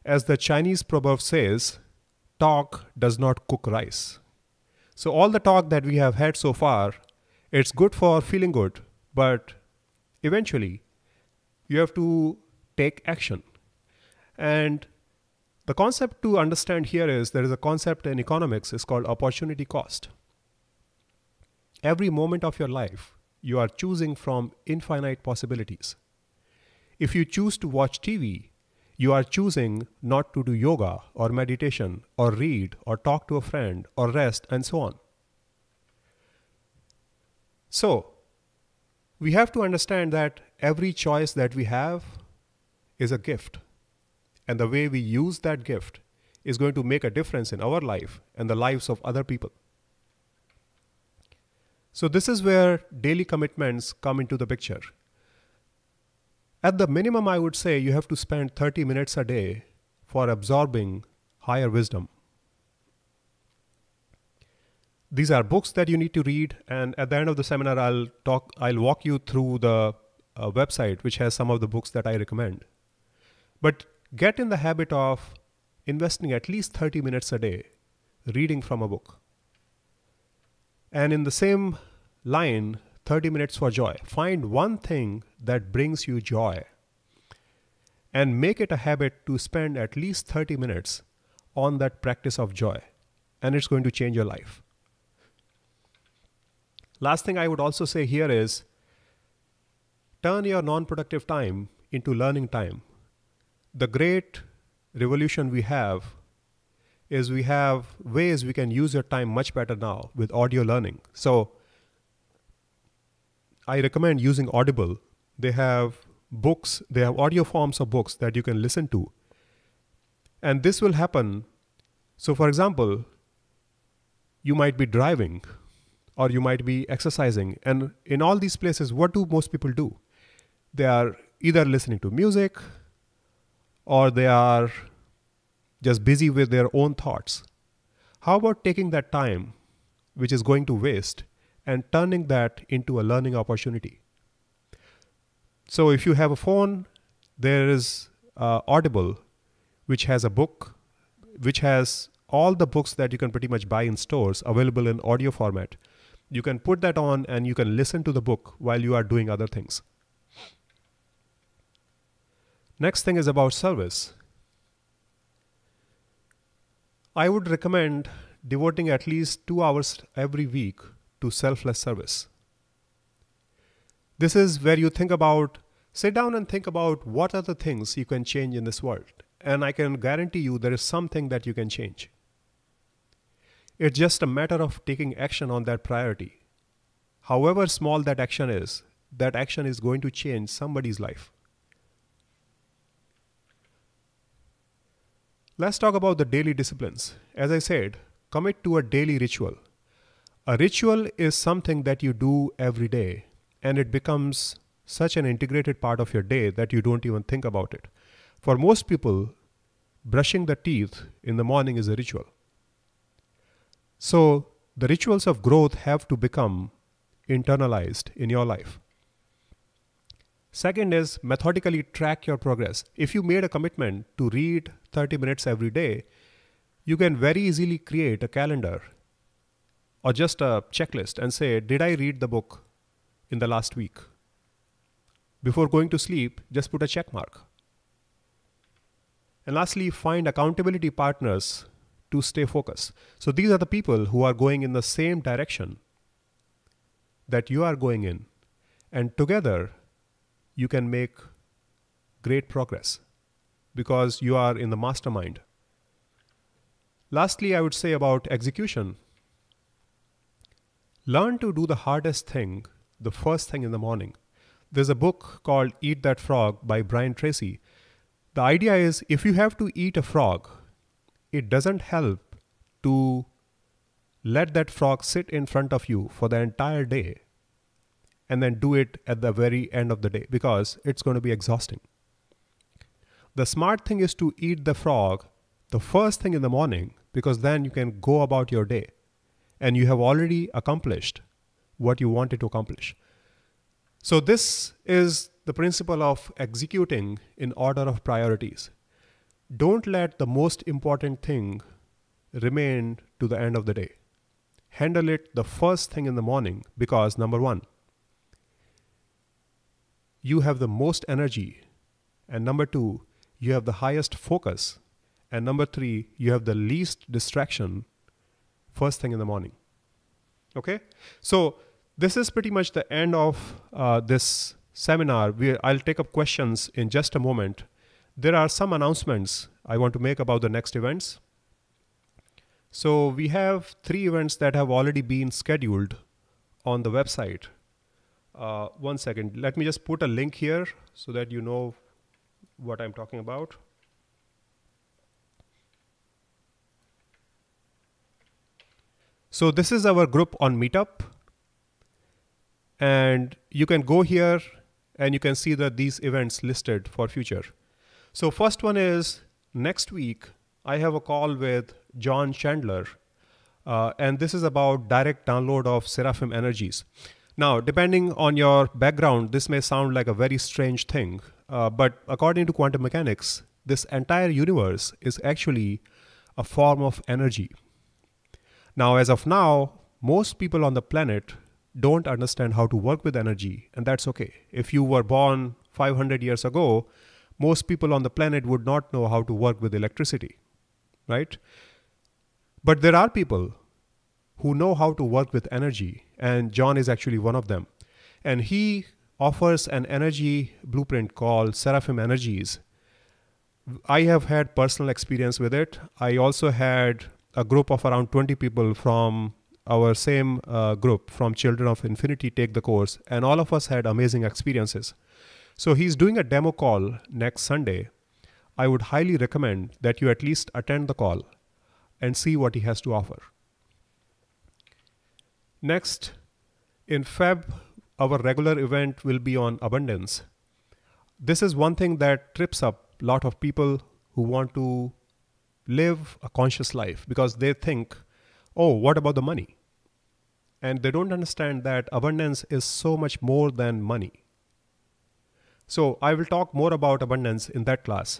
As the Chinese proverb says, talk does not cook rice. So all the talk that we have had so far, it's good for feeling good, but eventually you have to take action. And the concept to understand here is there is a concept in economics, it's called opportunity cost. Every moment of your life, you are choosing from infinite possibilities. If you choose to watch TV, you are choosing not to do yoga or meditation or read or talk to a friend or rest and so on. So, we have to understand that every choice that we have is a gift. And the way we use that gift is going to make a difference in our life and the lives of other people. So this is where daily commitments come into the picture. At the minimum, I would say you have to spend 30 minutes a day for absorbing higher wisdom. These are books that you need to read, and at the end of the seminar, I'll walk you through the website, which has some of the books that I recommend. But get in the habit of investing at least 30 minutes a day reading from a book. And in the same line, 30 minutes for joy. Find one thing that brings you joy and make it a habit to spend at least 30 minutes on that practice of joy, and it's going to change your life. Last thing I would also say here is turn your non-productive time into learning time. The great revolution we have is we have ways we can use your time much better now with audio learning. So I recommend using Audible. They have books, they have audio forms of books that you can listen to. And this will happen. So for example, you might be driving or you might be exercising. And in all these places, what do most people do? They are either listening to music or they are just busy with their own thoughts. How about taking that time, which is going to waste, and turning that into a learning opportunity? So if you have a phone, there is Audible, which has a book, which has all the books that you can pretty much buy in stores available in audio format. You can put that on and you can listen to the book while you are doing other things. Next thing is about service. I would recommend devoting at least 2 hours every week to selfless service. This is where you sit down and think about what are the things you can change in this world. And I can guarantee you there is something that you can change. It's just a matter of taking action on that priority. However small that action is going to change somebody's life. Let's talk about the daily disciplines. As I said, commit to a daily ritual. A ritual is something that you do every day, and it becomes such an integrated part of your day that you don't even think about it. For most people, brushing the teeth in the morning is a ritual. So the rituals of growth have to become internalized in your life. Second is methodically track your progress. If you made a commitment to read 30 minutes every day, you can very easily create a calendar or just a checklist and say, did I read the book in the last week? Before going to sleep, just put a check mark. And lastly, find accountability partners to stay focused. So these are the people who are going in the same direction that you are going in. And together, you can make great progress because you are in the mastermind. Lastly, I would say about execution. Learn to do the hardest thing the first thing in the morning. There's a book called Eat That Frog by Brian Tracy. The idea is if you have to eat a frog, it doesn't help to let that frog sit in front of you for the entire day and then do it at the very end of the day because it's going to be exhausting. The smart thing is to eat the frog the first thing in the morning because then you can go about your day and you have already accomplished what you wanted to accomplish. So this is the principle of executing in order of priorities. Don't let the most important thing remain to the end of the day. Handle it the first thing in the morning because number one, you have the most energy, and number two, you have the highest focus, and number three, you have the least distraction first thing in the morning. Okay? So this is pretty much the end of this seminar. I'll take up questions in just a moment. There are some announcements I want to make about the next events. So we have 3 events that have already been scheduled on the website. One second, let me just put a link here so that you know what I'm talking about. So this is our group on Meetup. And you can go here and you can see that these events listed for future. So first one is next week, I have a call with John Chandler. And this is about direct download of Seraphim energies. Now, depending on your background, this may sound like a very strange thing. But according to quantum mechanics, this entire universe is actually a form of energy. Now, as of now, most people on the planet don't understand how to work with energy, and that's okay. If you were born 500 years ago, most people on the planet would not know how to work with electricity, right? But there are people who know how to work with energy, and John is actually one of them. And he offers an energy blueprint called Seraphim Energies. I have had personal experience with it. I also had a group of around 20 people from our same group from Children of Infinity take the course, and all of us had amazing experiences. So he's doing a demo call next Sunday. I would highly recommend that you at least attend the call and see what he has to offer. Next, in Feb, our regular event will be on abundance. This is one thing that trips up a lot of people who want to live a conscious life because they think, oh, what about the money? And they don't understand that abundance is so much more than money. So I will talk more about abundance in that class.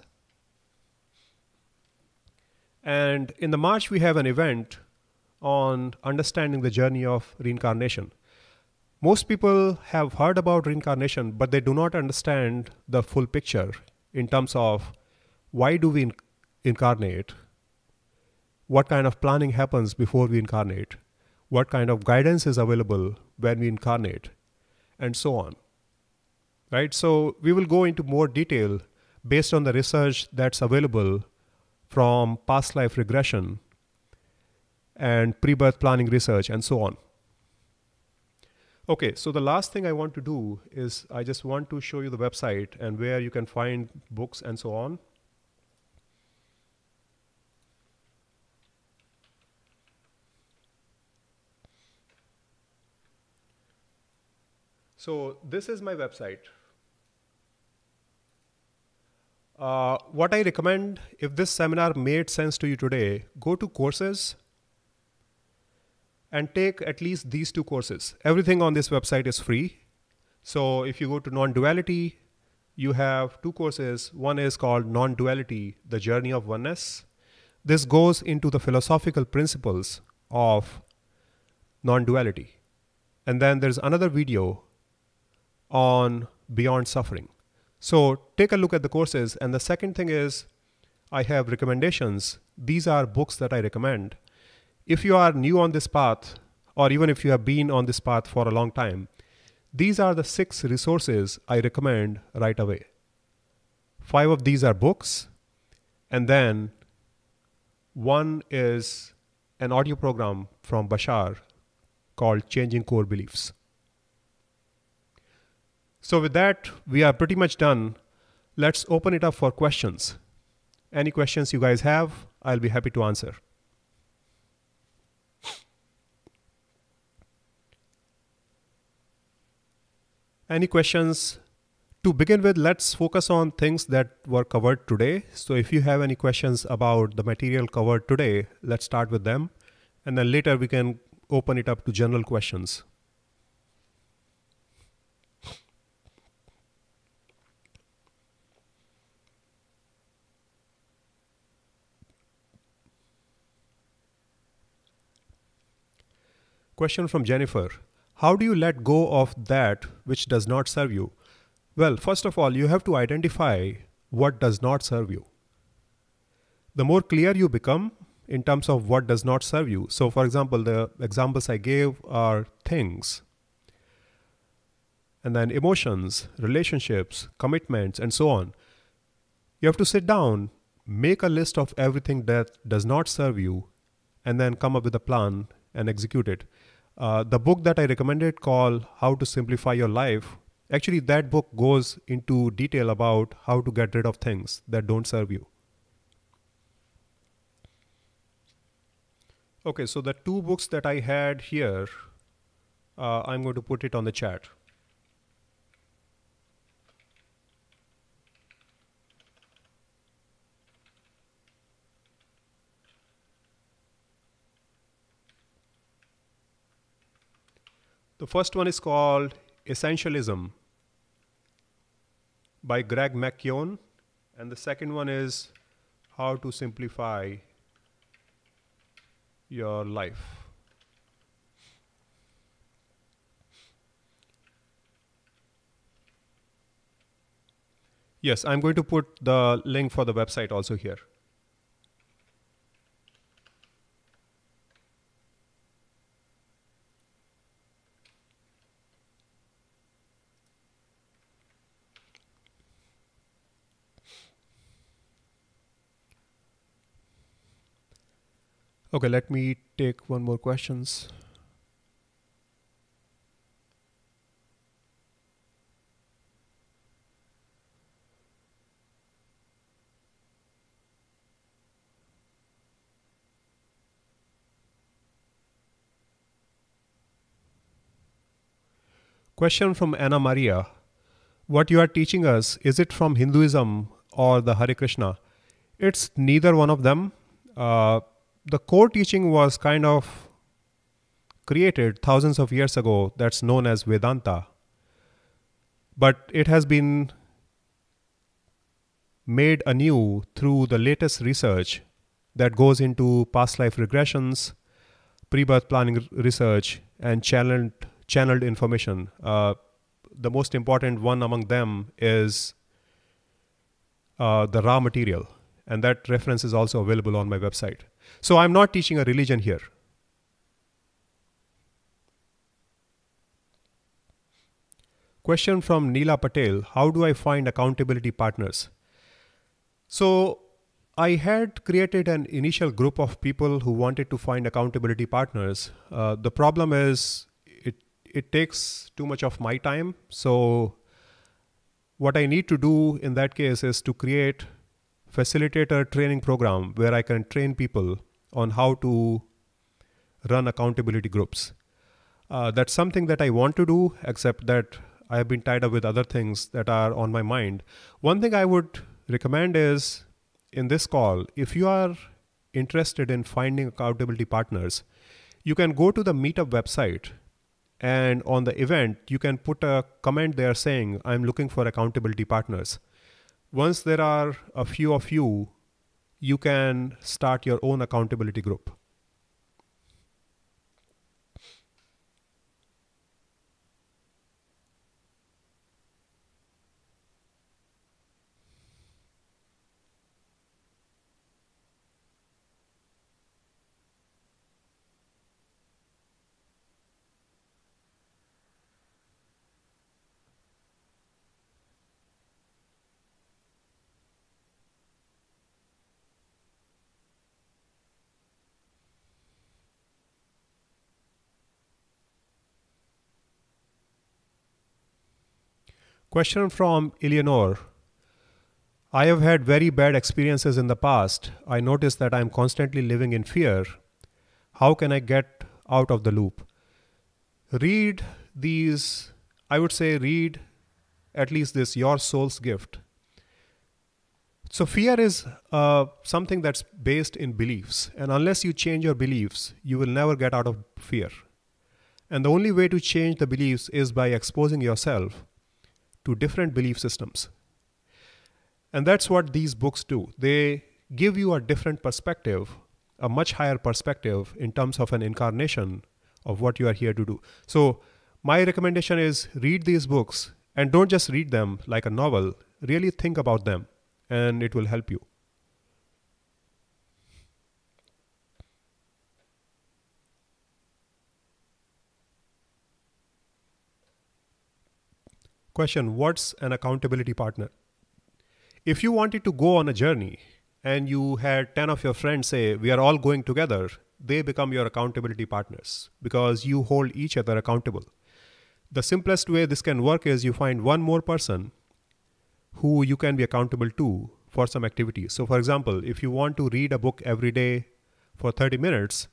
And in the March, we have an event on understanding the journey of reincarnation. Most people have heard about reincarnation, but they do not understand the full picture in terms of why do we incarnate, what kind of planning happens before we incarnate, what kind of guidance is available when we incarnate, and so on. Right? So we will go into more detail based on the research that's available from past life regression and pre-birth planning research and so on. Okay, so the last thing I want to do is I just want to show you the website and where you can find books and so on. So this is my website. What I recommend, if this seminar made sense to you today, go to courses and take at least these two courses. Everything on this website is free. So if you go to non-duality, you have two courses. One is called Non-Duality, The Journey of Oneness. This goes into the philosophical principles of non-duality. And then there's another video on Beyond Suffering. So take a look at the courses. And the second thing is I have recommendations. These are books that I recommend. If you are new on this path, or even if you have been on this path for a long time, these are the 6 resources I recommend right away. 5 of these are books, and then one is an audio program from Bashar called Changing Core Beliefs. So with that, we are pretty much done. Let's open it up for questions. Any questions you guys have, I'll be happy to answer. Any questions? To begin with, let's focus on things that were covered today. So if you have any questions about the material covered today, let's start with them. And then later we can open it up to general questions. Question from Jennifer. How do you let go of that which does not serve you? Well, first of all, you have to identify what does not serve you. The more clear you become in terms of what does not serve you. So for example, the examples I gave are things, and then emotions, relationships, commitments, and so on. You have to sit down, make a list of everything that does not serve you, and then come up with a plan and execute it. The book that I recommended called How to Simplify Your Life, actually that book goes into detail about how to get rid of things that don't serve you. Okay, so the 2 books that I had here, I'm going to put it on the chat. The first one is called Essentialism by Greg McKeown, and the second one is How to Simplify Your Life. Yes, I'm going to put the link for the website also here. Okay, let me take one more questions. Question from Anna Maria. What you are teaching us, is it from Hinduism or the Hare Krishna? It's neither one of them. The core teaching was kind of created thousands of years ago. That's known as Vedanta. But it has been made anew through the latest research that goes into past life regressions, pre-birth planning research, and channeled information. The most important one among them is the raw material. And that reference is also available on my website. So I'm not teaching a religion here. Question from Neela Patel. How do I find accountability partners? So I had created an initial group of people who wanted to find accountability partners. The problem is it takes too much of my time. So what I need to do in that case is to create facilitator training program where I can train people on how to run accountability groups. That's something that I want to do, except that I have been tied up with other things that are on my mind. One thing I would recommend is in this call, if you are interested in finding accountability partners, You can go to the meetup website, and on the event, you can put a comment there saying, I'm looking for accountability partners. Once there are a few of you, you can start your own accountability group. Question from Eleanor. I have had very bad experiences in the past. I notice that I'm constantly living in fear. How can I get out of the loop? Read these, I would say read at least this Your Soul's Gift. So fear is something that's based in beliefs. And unless you change your beliefs, you will never get out of fear. And the only way to change the beliefs is by exposing yourself to different belief systems. And that's what these books do. They give you a different perspective, a much higher perspective in terms of an incarnation of what you are here to do. So my recommendation is read these books, and don't just read them like a novel. Really think about them, and it will help you. Question, what's an accountability partner? If you wanted to go on a journey and you had 10 of your friends say, we are all going together, they become your accountability partners because you hold each other accountable. The simplest way this can work is you find one more person who you can be accountable to for some activity. So for example, if you want to read a book every day for 30 minutes,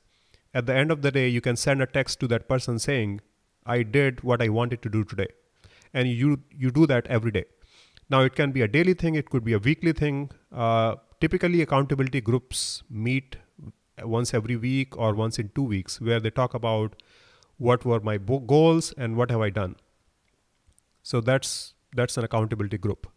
at the end of the day, you can send a text to that person saying, I did what I wanted to do today. And you do that every day. Now it can be a daily thing, it could be a weekly thing. Typically accountability groups meet once every week or once in 2 weeks where they talk about what were my goals and what have I done. So that's an accountability group.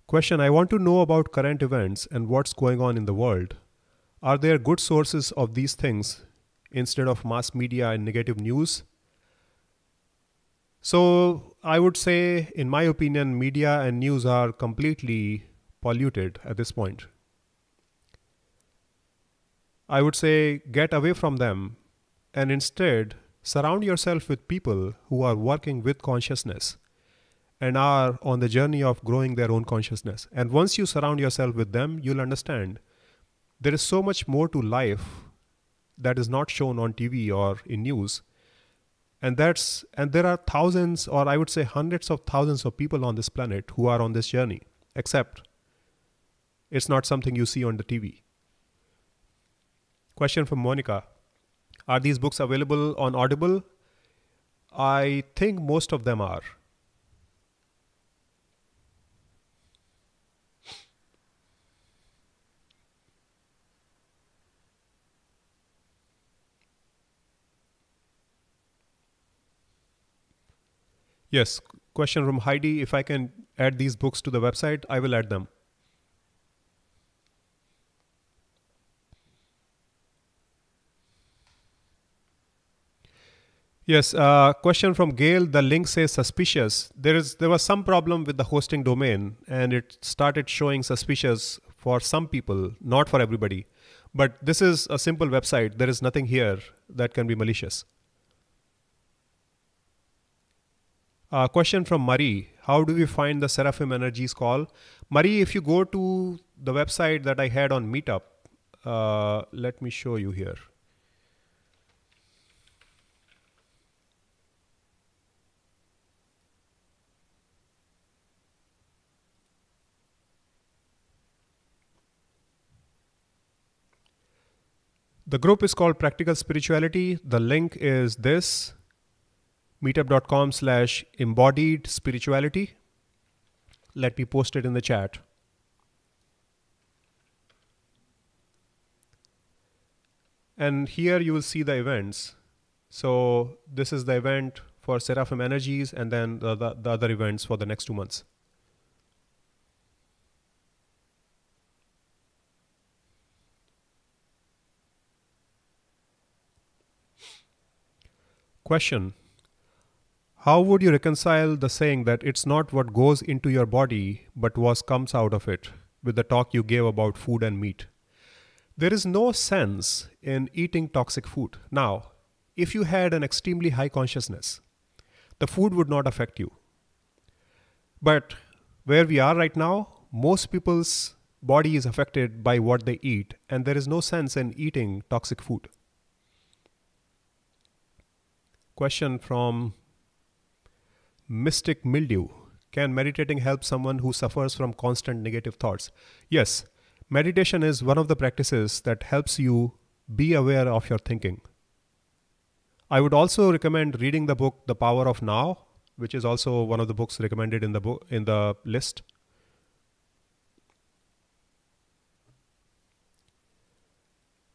Question, I want to know about current events and what's going on in the world. Are there good sources of these things instead of mass media and negative news? So I would say, in my opinion, media and news are completely polluted at this point. I would say get away from them and instead surround yourself with people who are working with consciousness and are on the journey of growing their own consciousness. And once you surround yourself with them, you'll understand there is so much more to life that is not shown on TV or in news. And there are thousands, or I would say hundreds of thousands of people on this planet who are on this journey, except it's not something you see on the TV. Question from Monica. Are these books available on Audible? I think most of them are. Yes. Question from Heidi. If I can add these books to the website, I will add them. Yes. Question from Gail. The link says suspicious. There was some problem with the hosting domain, and it started showing suspicious for some people, not for everybody. But this is a simple website. There is nothing here that can be malicious. Question from Marie. How do we find the Seraphim Energies call? Marie, if you go to the website that I had on Meetup, let me show you here. The group is called Practical Spirituality. The link is this. meetup.com/embodied spirituality. Let me post it in the chat. And here you will see the events. So this is the event for Seraphim Energies, and then the other events for the next 2 months. Question: how would you reconcile the saying that it's not what goes into your body, but what comes out of it, with the talk you gave about food and meat? There is no sense in eating toxic food. Now, if you had an extremely high consciousness, the food would not affect you. But where we are right now, most people's body is affected by what they eat, and there is no sense in eating toxic food. Question from Mystic Mildew: can meditating help someone who suffers from constant negative thoughts? Yes, meditation is one of the practices that helps you be aware of your thinking. I would also recommend reading the book The Power of Now, which is also one of the books recommended in the list.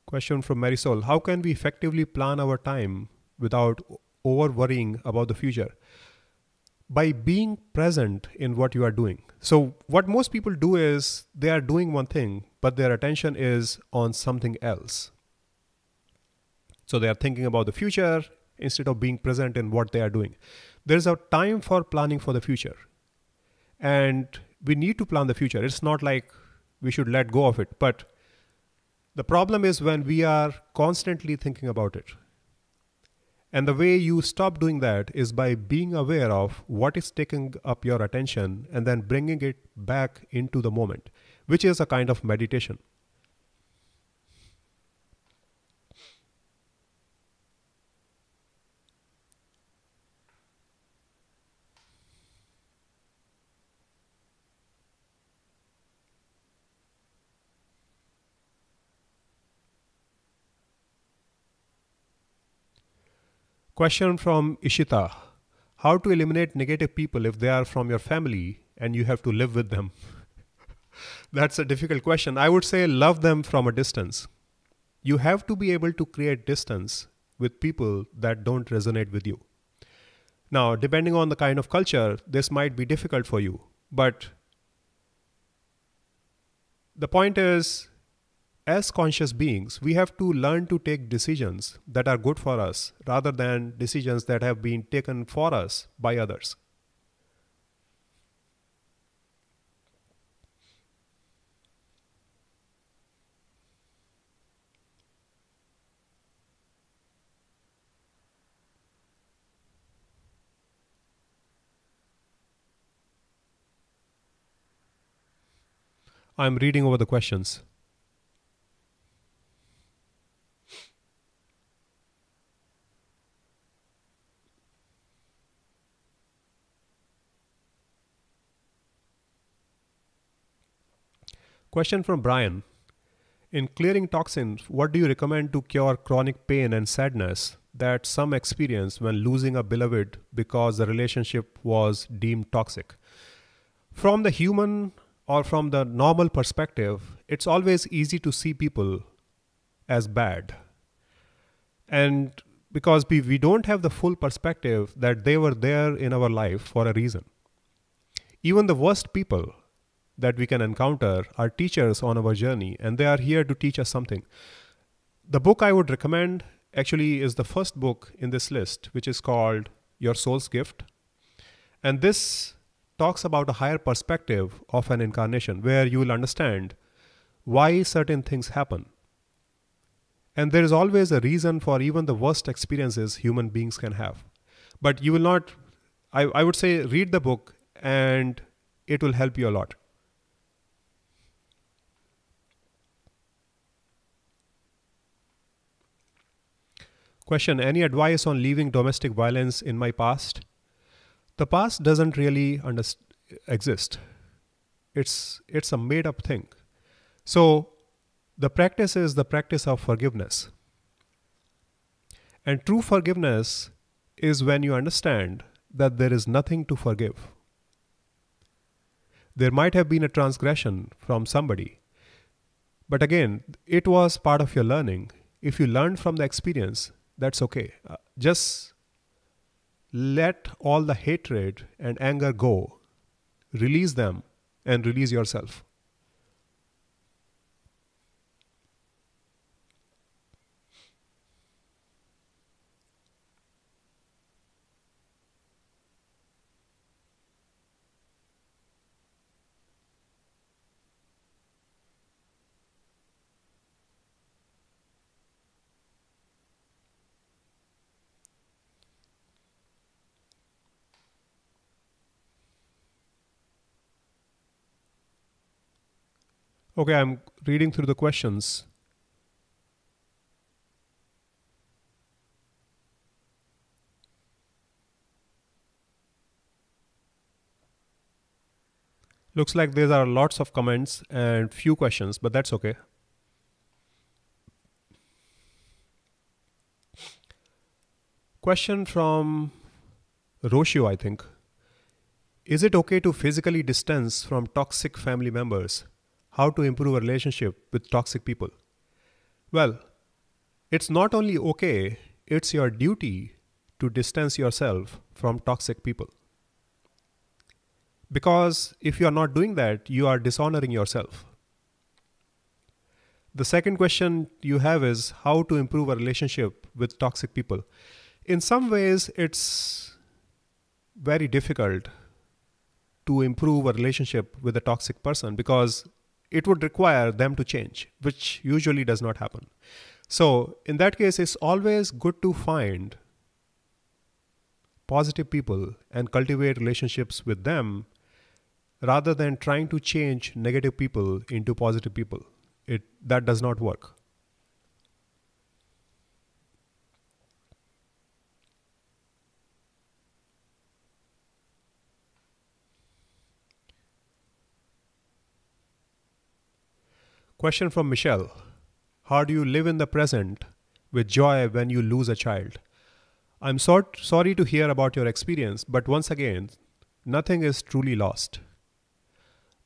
Question from Marisol: how can we effectively plan our time without over worrying about the future? By being present in what you are doing. So what most people do is they are doing one thing, but their attention is on something else. So they are thinking about the future instead of being present in what they are doing. There's a time for planning for the future. And we need to plan the future. It's not like we should let go of it. But the problem is when we are constantly thinking about it. And the way you stop doing that is by being aware of what is taking up your attention and then bringing it back into the moment, which is a kind of meditation. Question from Ishita: how to eliminate negative people if they are from your family and you have to live with them? That's a difficult question. I would say love them from a distance. You have to be able to create distance with people that don't resonate with you. Now, depending on the kind of culture, this might be difficult for you. But the point is, as conscious beings, we have to learn to take decisions that are good for us rather than decisions that have been taken for us by others. I'm reading over the questions. Question from Brian: in clearing toxins, what do you recommend to cure chronic pain and sadness that some experience when losing a beloved because the relationship was deemed toxic? From the human or from the normal perspective, it's always easy to see people as bad. And because we don't have the full perspective that they were there in our life for a reason. Even the worst people that we can encounter are teachers on our journey, and they are here to teach us something. The book I would recommend actually is the first book in this list, which is called Your Soul's Gift. And this talks about a higher perspective of an incarnation where you will understand why certain things happen. And there is always a reason for even the worst experiences human beings can have. But you will not, I would say, read the book and it will help you a lot. Question: any advice on leaving domestic violence in my past? The past doesn't really exist. It's a made up thing. So the practice is the practice of forgiveness. And true forgiveness is when you understand that there is nothing to forgive. There might have been a transgression from somebody, but again, it was part of your learning. if you learn from the experience, that's okay. Just let all the hatred and anger go, release them, and release yourself. Okay, I'm reading through the questions. Looks like there are lots of comments and few questions, but that's okay. Question from Roshio, I think. Is it okay to physically distance from toxic family members? How to improve a relationship with toxic people? Well, it's not only okay, it's your duty to distance yourself from toxic people. Because if you are not doing that, you are dishonoring yourself. The second question you have is how to improve a relationship with toxic people. In some ways, it's very difficult to improve a relationship with a toxic person because it would require them to change, which usually does not happen. So in that case, it's always good to find positive people and cultivate relationships with them rather than trying to change negative people into positive people. That does not work. Question from Michelle. How do you live in the present with joy when you lose a child? I'm sorry to hear about your experience, but once again, nothing is truly lost.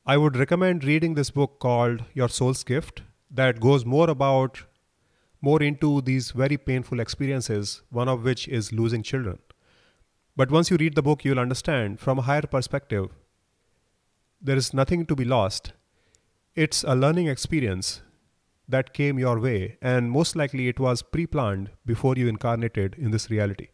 I would recommend reading this book called Your Soul's Gift that goes more into these very painful experiences, one of which is losing children. But once you read the book, you'll understand from a higher perspective, there is nothing to be lost. It's a learning experience that came your way, and most likely it was pre-planned before you incarnated in this reality.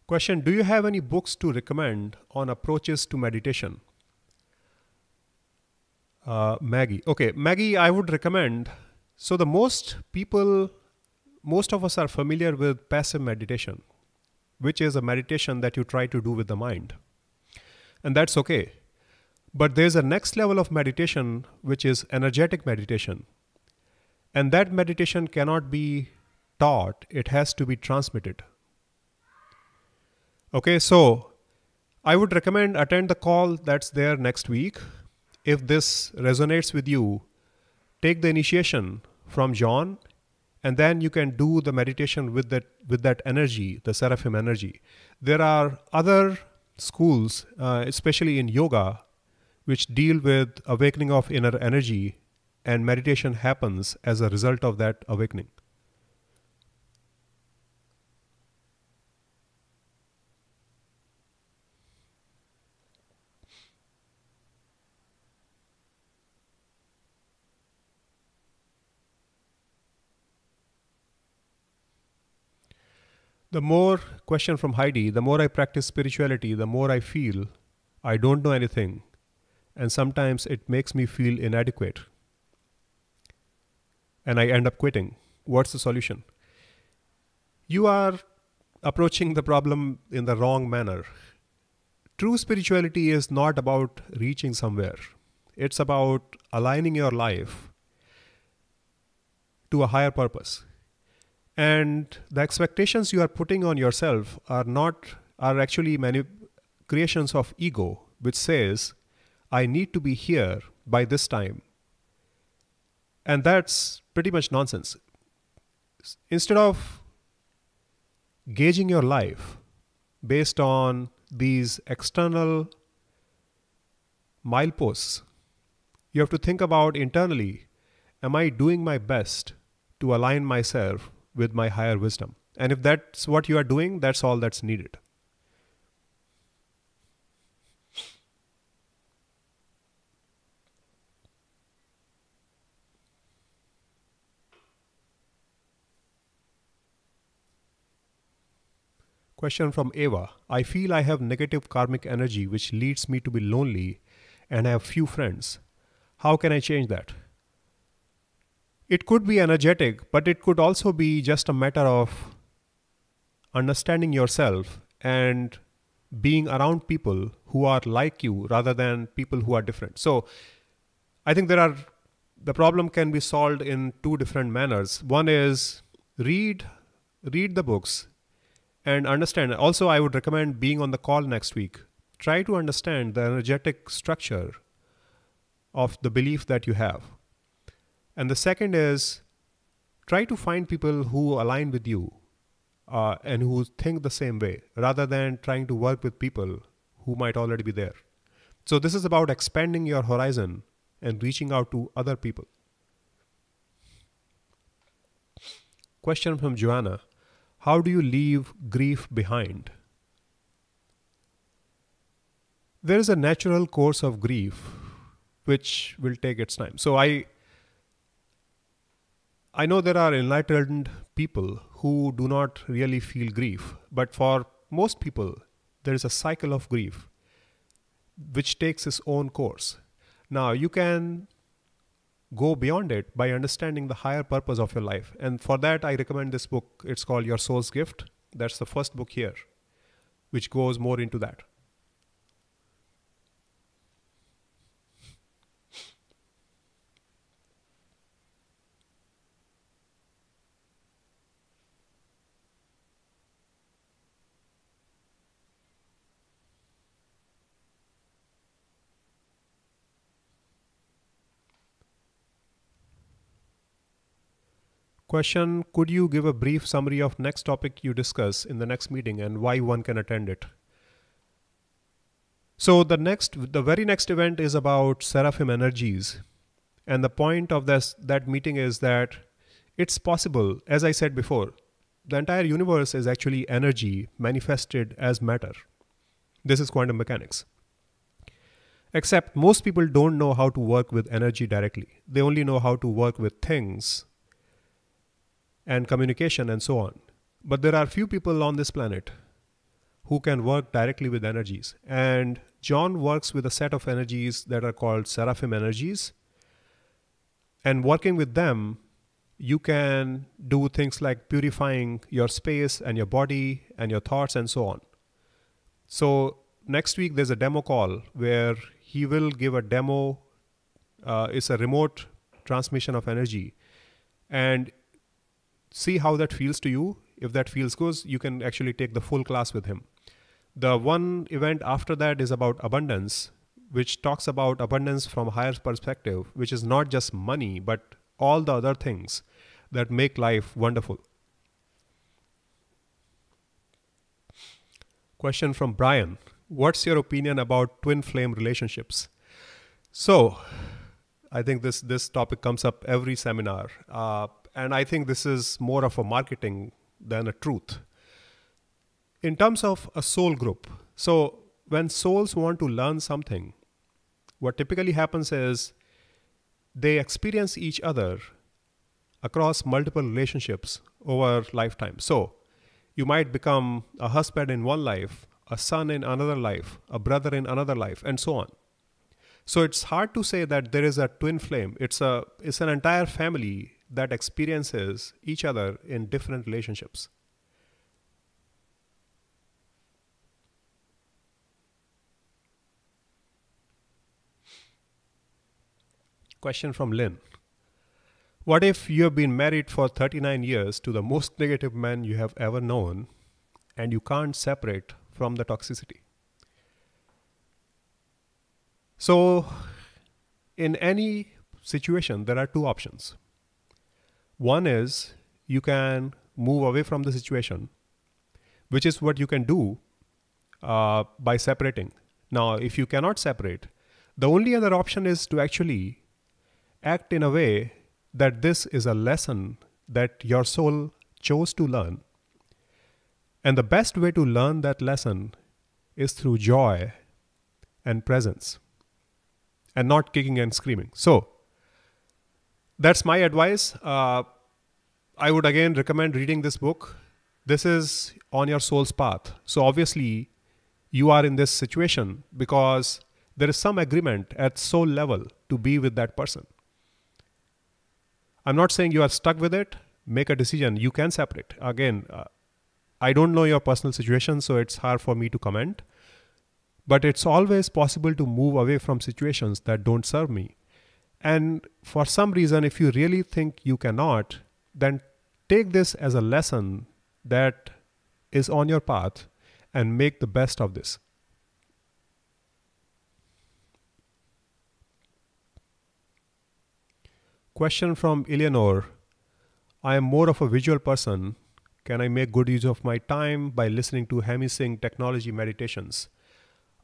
Question, do you have any books to recommend on approaches to meditation? Maggie. Okay, Maggie, I would recommend. So most of us are familiar with passive meditation, which is a meditation that you try to do with the mind. And that's okay. But there's a next level of meditation, which is energetic meditation. And that meditation cannot be taught, it has to be transmitted. Okay, so I would recommend attend the call that's there next week. If this resonates with you, take the initiation from John, and then you can do the meditation with that energy, the seraphim energy. There are other schools, especially in yoga, which deal with awakening of inner energy, and meditation happens as a result of that awakening. The more, question from Heidi, the more I practice spirituality, the more I feel I don't know anything, and sometimes it makes me feel inadequate. And I end up quitting. What's the solution? You are approaching the problem in the wrong manner. True spirituality is not about reaching somewhere. It's about aligning your life to a higher purpose. And the expectations you are putting on yourself are actually creations of ego, which says, I need to be here by this time. And that's pretty much nonsense. Instead of gauging your life based on these external mileposts, you have to think about internally, am I doing my best to align myself with my higher wisdom? And if that's what you are doing, that's all that's needed. Question from Eva. I feel I have negative karmic energy which leads me to be lonely and I have few friends. How can I change that? It could be energetic, but it could also be just a matter of understanding yourself and being around people who are like you rather than people who are different. So I think the problem can be solved in two different manners. One is read the books and understand. Also, I would recommend being on the call next week. Try to understand the energetic structure of the belief that you have. And the second is try to find people who align with you and who think the same way rather than trying to work with people who might already be there. So this is about expanding your horizon and reaching out to other people. Question from Joanna. How do you leave grief behind? There is a natural course of grief which will take its time. So I know there are enlightened people who do not really feel grief, but for most people, there is a cycle of grief which takes its own course. Now, you can go beyond it by understanding the higher purpose of your life. And for that, I recommend this book. It's called Your Soul's Gift. That's the first book here, which goes more into that. Question, could you give a brief summary of next topic you discuss in the next meeting and why one can attend it? So the very next event is about seraphim energies. And the point of that meeting is that it's possible, as I said before, the entire universe is actually energy manifested as matter. This is quantum mechanics. Except most people don't know how to work with energy directly. They only know how to work with things and communication and so on. But there are few people on this planet who can work directly with energies. And John works with a set of energies that are called seraphim energies. And working with them, you can do things like purifying your space and your body and your thoughts and so on. So next week, there's a demo call where he will give a demo. It's a remote transmission of energy. And see how that feels to you. If that feels good, you can actually take the full class with him. The one event after that is about abundance, which talks about abundance from a higher perspective, which is not just money, but all the other things that make life wonderful. Question from Brian. What's your opinion about twin flame relationships? So I think this topic comes up every seminar. And I think this is more of a marketing than a truth. In terms of a soul group, so when souls want to learn something, what typically happens is they experience each other across multiple relationships over lifetime. So you might become a husband in one life, a son in another life, a brother in another life, and so on. So it's hard to say that there is a twin flame. It's an entire family that experiences each other in different relationships. Question from Lynn. What if you have been married for 39 years to the most negative man you have ever known and you can't separate from the toxicity? So in any situation, there are two options. One is you can move away from the situation, which is what you can do by separating. Now, if you cannot separate, the only other option is to actually act in a way that this is a lesson that your soul chose to learn. And the best way to learn that lesson is through joy and presence and not kicking and screaming. So that's my advice. I would again recommend reading this book. This is on your soul's path. So obviously you are in this situation because there is some agreement at soul level to be with that person. I'm not saying you are stuck with it. Make a decision. You can separate. Again, I don't know your personal situation, so it's hard for me to comment. But it's always possible to move away from situations that don't serve me. And for some reason, if you really think you cannot, then take this as a lesson that is on your path and make the best of this. Question from Eleanor. I am more of a visual person. Can I make good use of my time by listening to Hemisync technology meditations?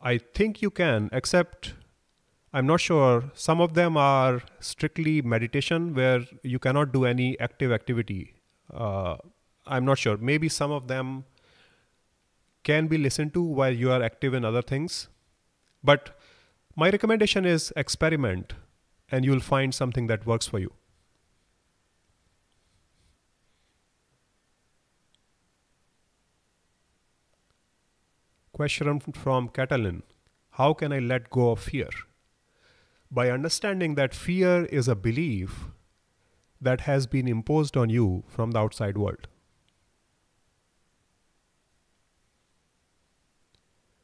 I think you can, except I'm not sure. Some of them are strictly meditation where you cannot do any active activity. I'm not sure. Maybe some of them can be listened to while you are active in other things. But my recommendation is experiment and you'll find something that works for you. Question from Catalin. How can I let go of fear? By understanding that fear is a belief that has been imposed on you from the outside world.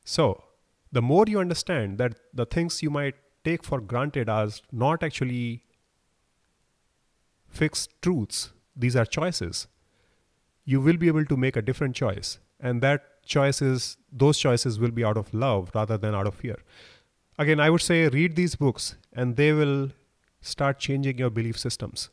So, the more you understand that the things you might take for granted are not actually fixed truths, these are choices, you will be able to make a different choice. And those choices will be out of love rather than out of fear. Again, I would say read these books and they will start changing your belief systems.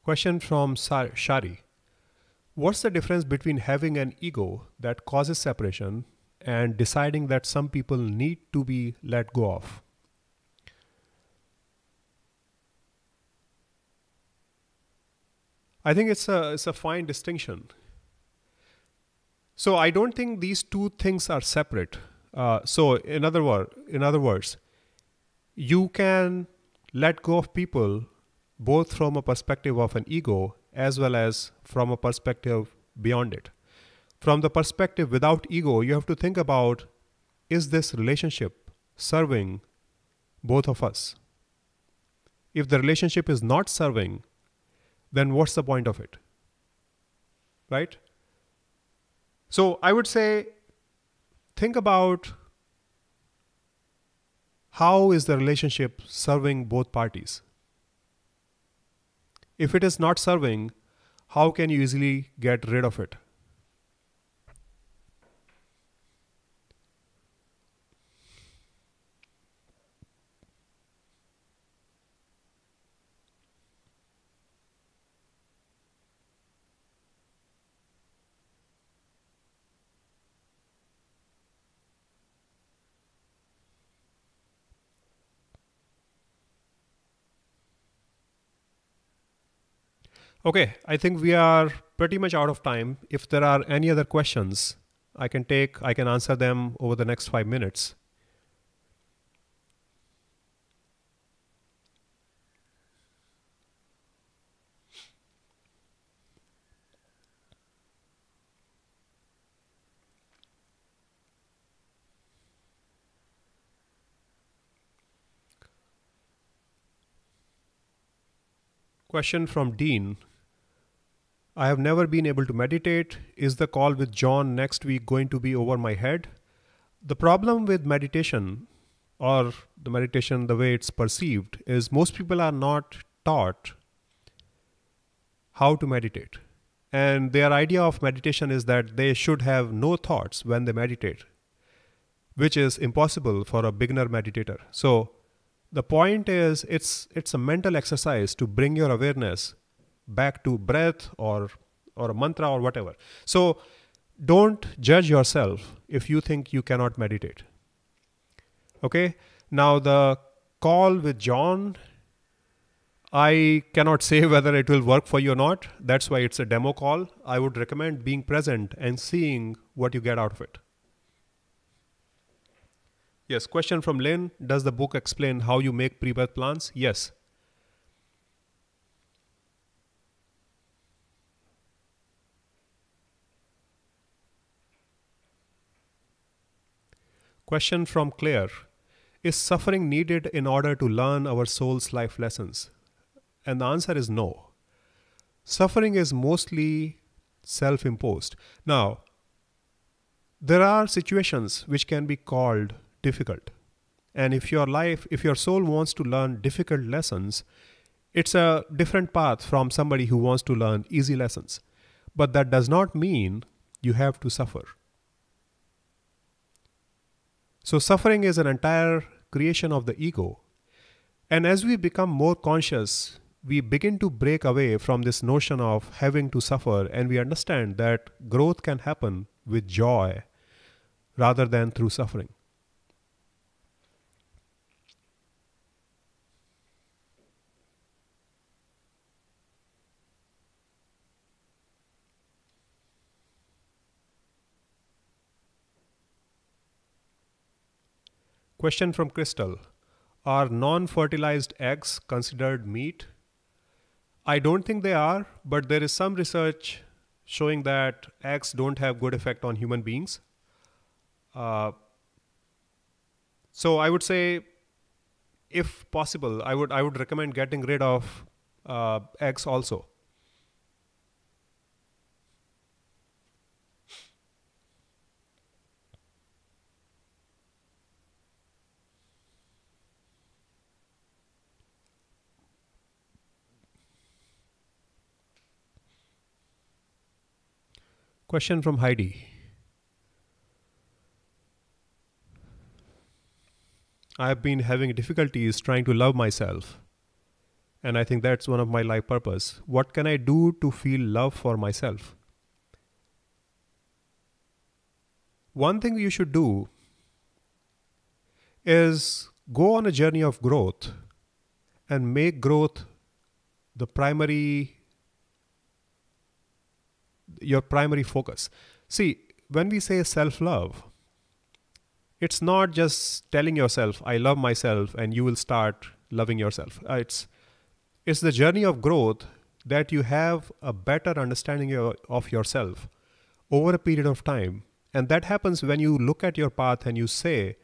Question from Shari. What's the difference between having an ego that causes separation and deciding that some people need to be let go of? I think it's a fine distinction. So I don't think these two things are separate. So in other words, you can let go of people both from a perspective of an ego as well as from a perspective beyond it. From the perspective without ego, you have to think about, is this relationship serving both of us? If the relationship is not serving, then what's the point of it? Right? So I would say, think about how is the relationship serving both parties? If it is not serving, how can you easily get rid of it? Okay, I think we are pretty much out of time. If there are any other questions, I can answer them over the next 5 minutes. Question from Dean. I have never been able to meditate. Is the call with John next week going to be over my head? The problem with meditation, or the meditation the way it's perceived, is most people are not taught how to meditate. And their idea of meditation is that they should have no thoughts when they meditate, which is impossible for a beginner meditator. So the point is it's a mental exercise to bring your awareness back to breath or a mantra or whatever. So don't judge yourself if you think you cannot meditate. Okay? Now the call with John, I cannot say whether it will work for you or not. That's why it's a demo call. I would recommend being present and seeing what you get out of it. Yes, question from Lynn. Does the book explain how you make pre-birth plans? Yes. Question from Claire. Is suffering needed in order to learn our soul's life lessons? And the answer is no. Suffering is mostly self-imposed. Now, there are situations which can be called difficult. And if your soul wants to learn difficult lessons, it's a different path from somebody who wants to learn easy lessons. But that does not mean you have to suffer. So suffering is an entire creation of the ego. And as we become more conscious, we begin to break away from this notion of having to suffer, and we understand that growth can happen with joy rather than through suffering. Question from Crystal. Are non-fertilized eggs considered meat? I don't think they are, but there is some research showing that eggs don't have good effect on human beings. So I would say, if possible, I would recommend getting rid of eggs also. Question from Heidi. I have been having difficulties trying to love myself, and I think that's one of my life purpose. What can I do to feel love for myself? One thing you should do is go on a journey of growth and make growth your primary focus. See, when we say self-love, it's not just telling yourself, I love myself, and you will start loving yourself. It's the journey of growth that you have a better understanding of yourself over a period of time. And that happens when you look at your path and you say,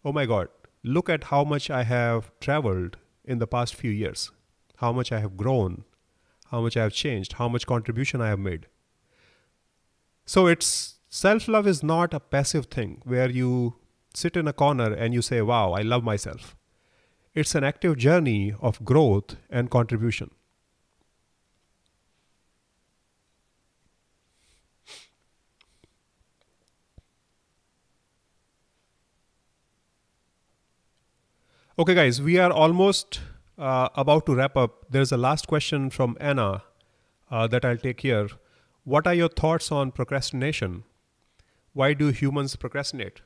oh my God, look at how much I have traveled in the past few years, how much I have grown, how much I have changed, how much contribution I have made. So self-love is not a passive thing where you sit in a corner and you say, wow, I love myself. It's an active journey of growth and contribution. Okay, guys, we are almost about to wrap up. There's a last question from Anna that I'll take here. What are your thoughts on procrastination? Why do humans procrastinate?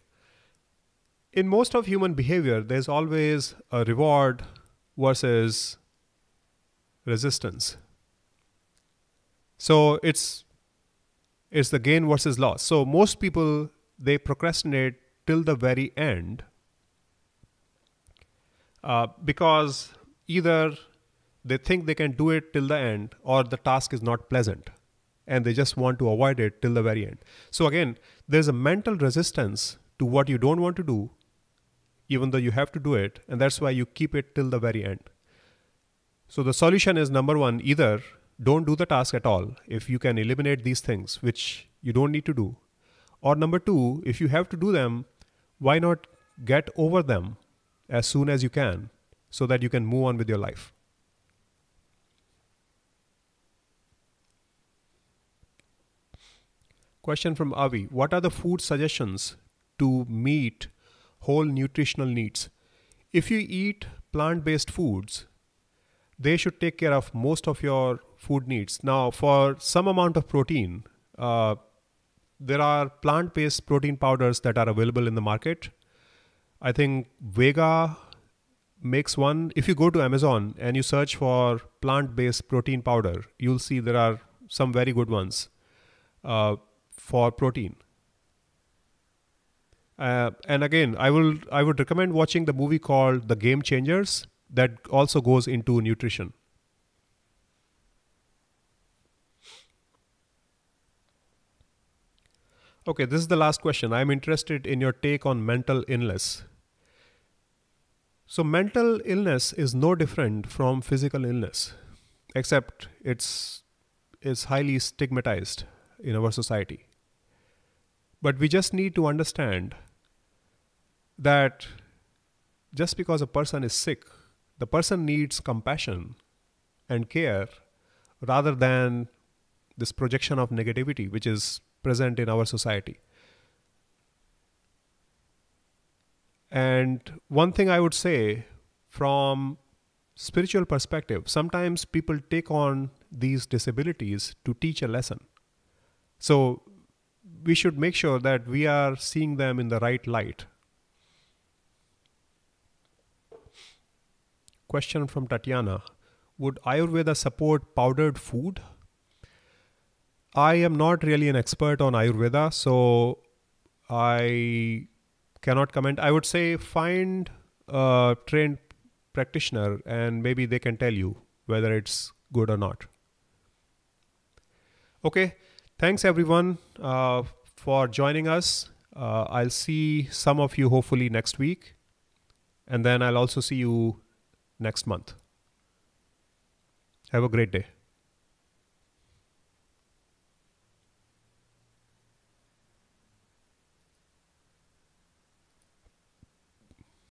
In most of human behavior, there's always a reward versus resistance. So it's the gain versus loss. So most people, they procrastinate till the very end because either they think they can do it till the end or the task is not pleasant and they just want to avoid it till the very end. So again, there's a mental resistance to what you don't want to do, even though you have to do it, and that's why you keep it till the very end. So the solution is, number one, either don't do the task at all if you can eliminate these things which you don't need to do. Or number two, if you have to do them, why not get over them as soon as you can so that you can move on with your life. Question from Avi. What are the food suggestions to meet whole nutritional needs? If you eat plant-based foods, they should take care of most of your food needs. Now, for some amount of protein, there are plant-based protein powders that are available in the market. I think Vega makes one. If you go to Amazon and you search for plant-based protein powder, you'll see there are some very good ones for protein. And again, I would recommend watching the movie called The Game Changers that also goes into nutrition. Okay, this is the last question. I'm interested in your take on mental illness. So mental illness is no different from physical illness, except it's highly stigmatized in our society. But we just need to understand that just because a person is sick, the person needs compassion and care rather than this projection of negativity which is present in our society. And one thing I would say from spiritual perspective, sometimes people take on these disabilities to teach a lesson. So we should make sure that we are seeing them in the right light. Question from Tatiana. Would Ayurveda support powdered food? I am not really an expert on Ayurveda, so I cannot comment. I would say find a trained practitioner and maybe they can tell you whether it's good or not. Okay, thanks everyone for joining us. I'll see some of you hopefully next week, and then I'll also see you next month. Have a great day.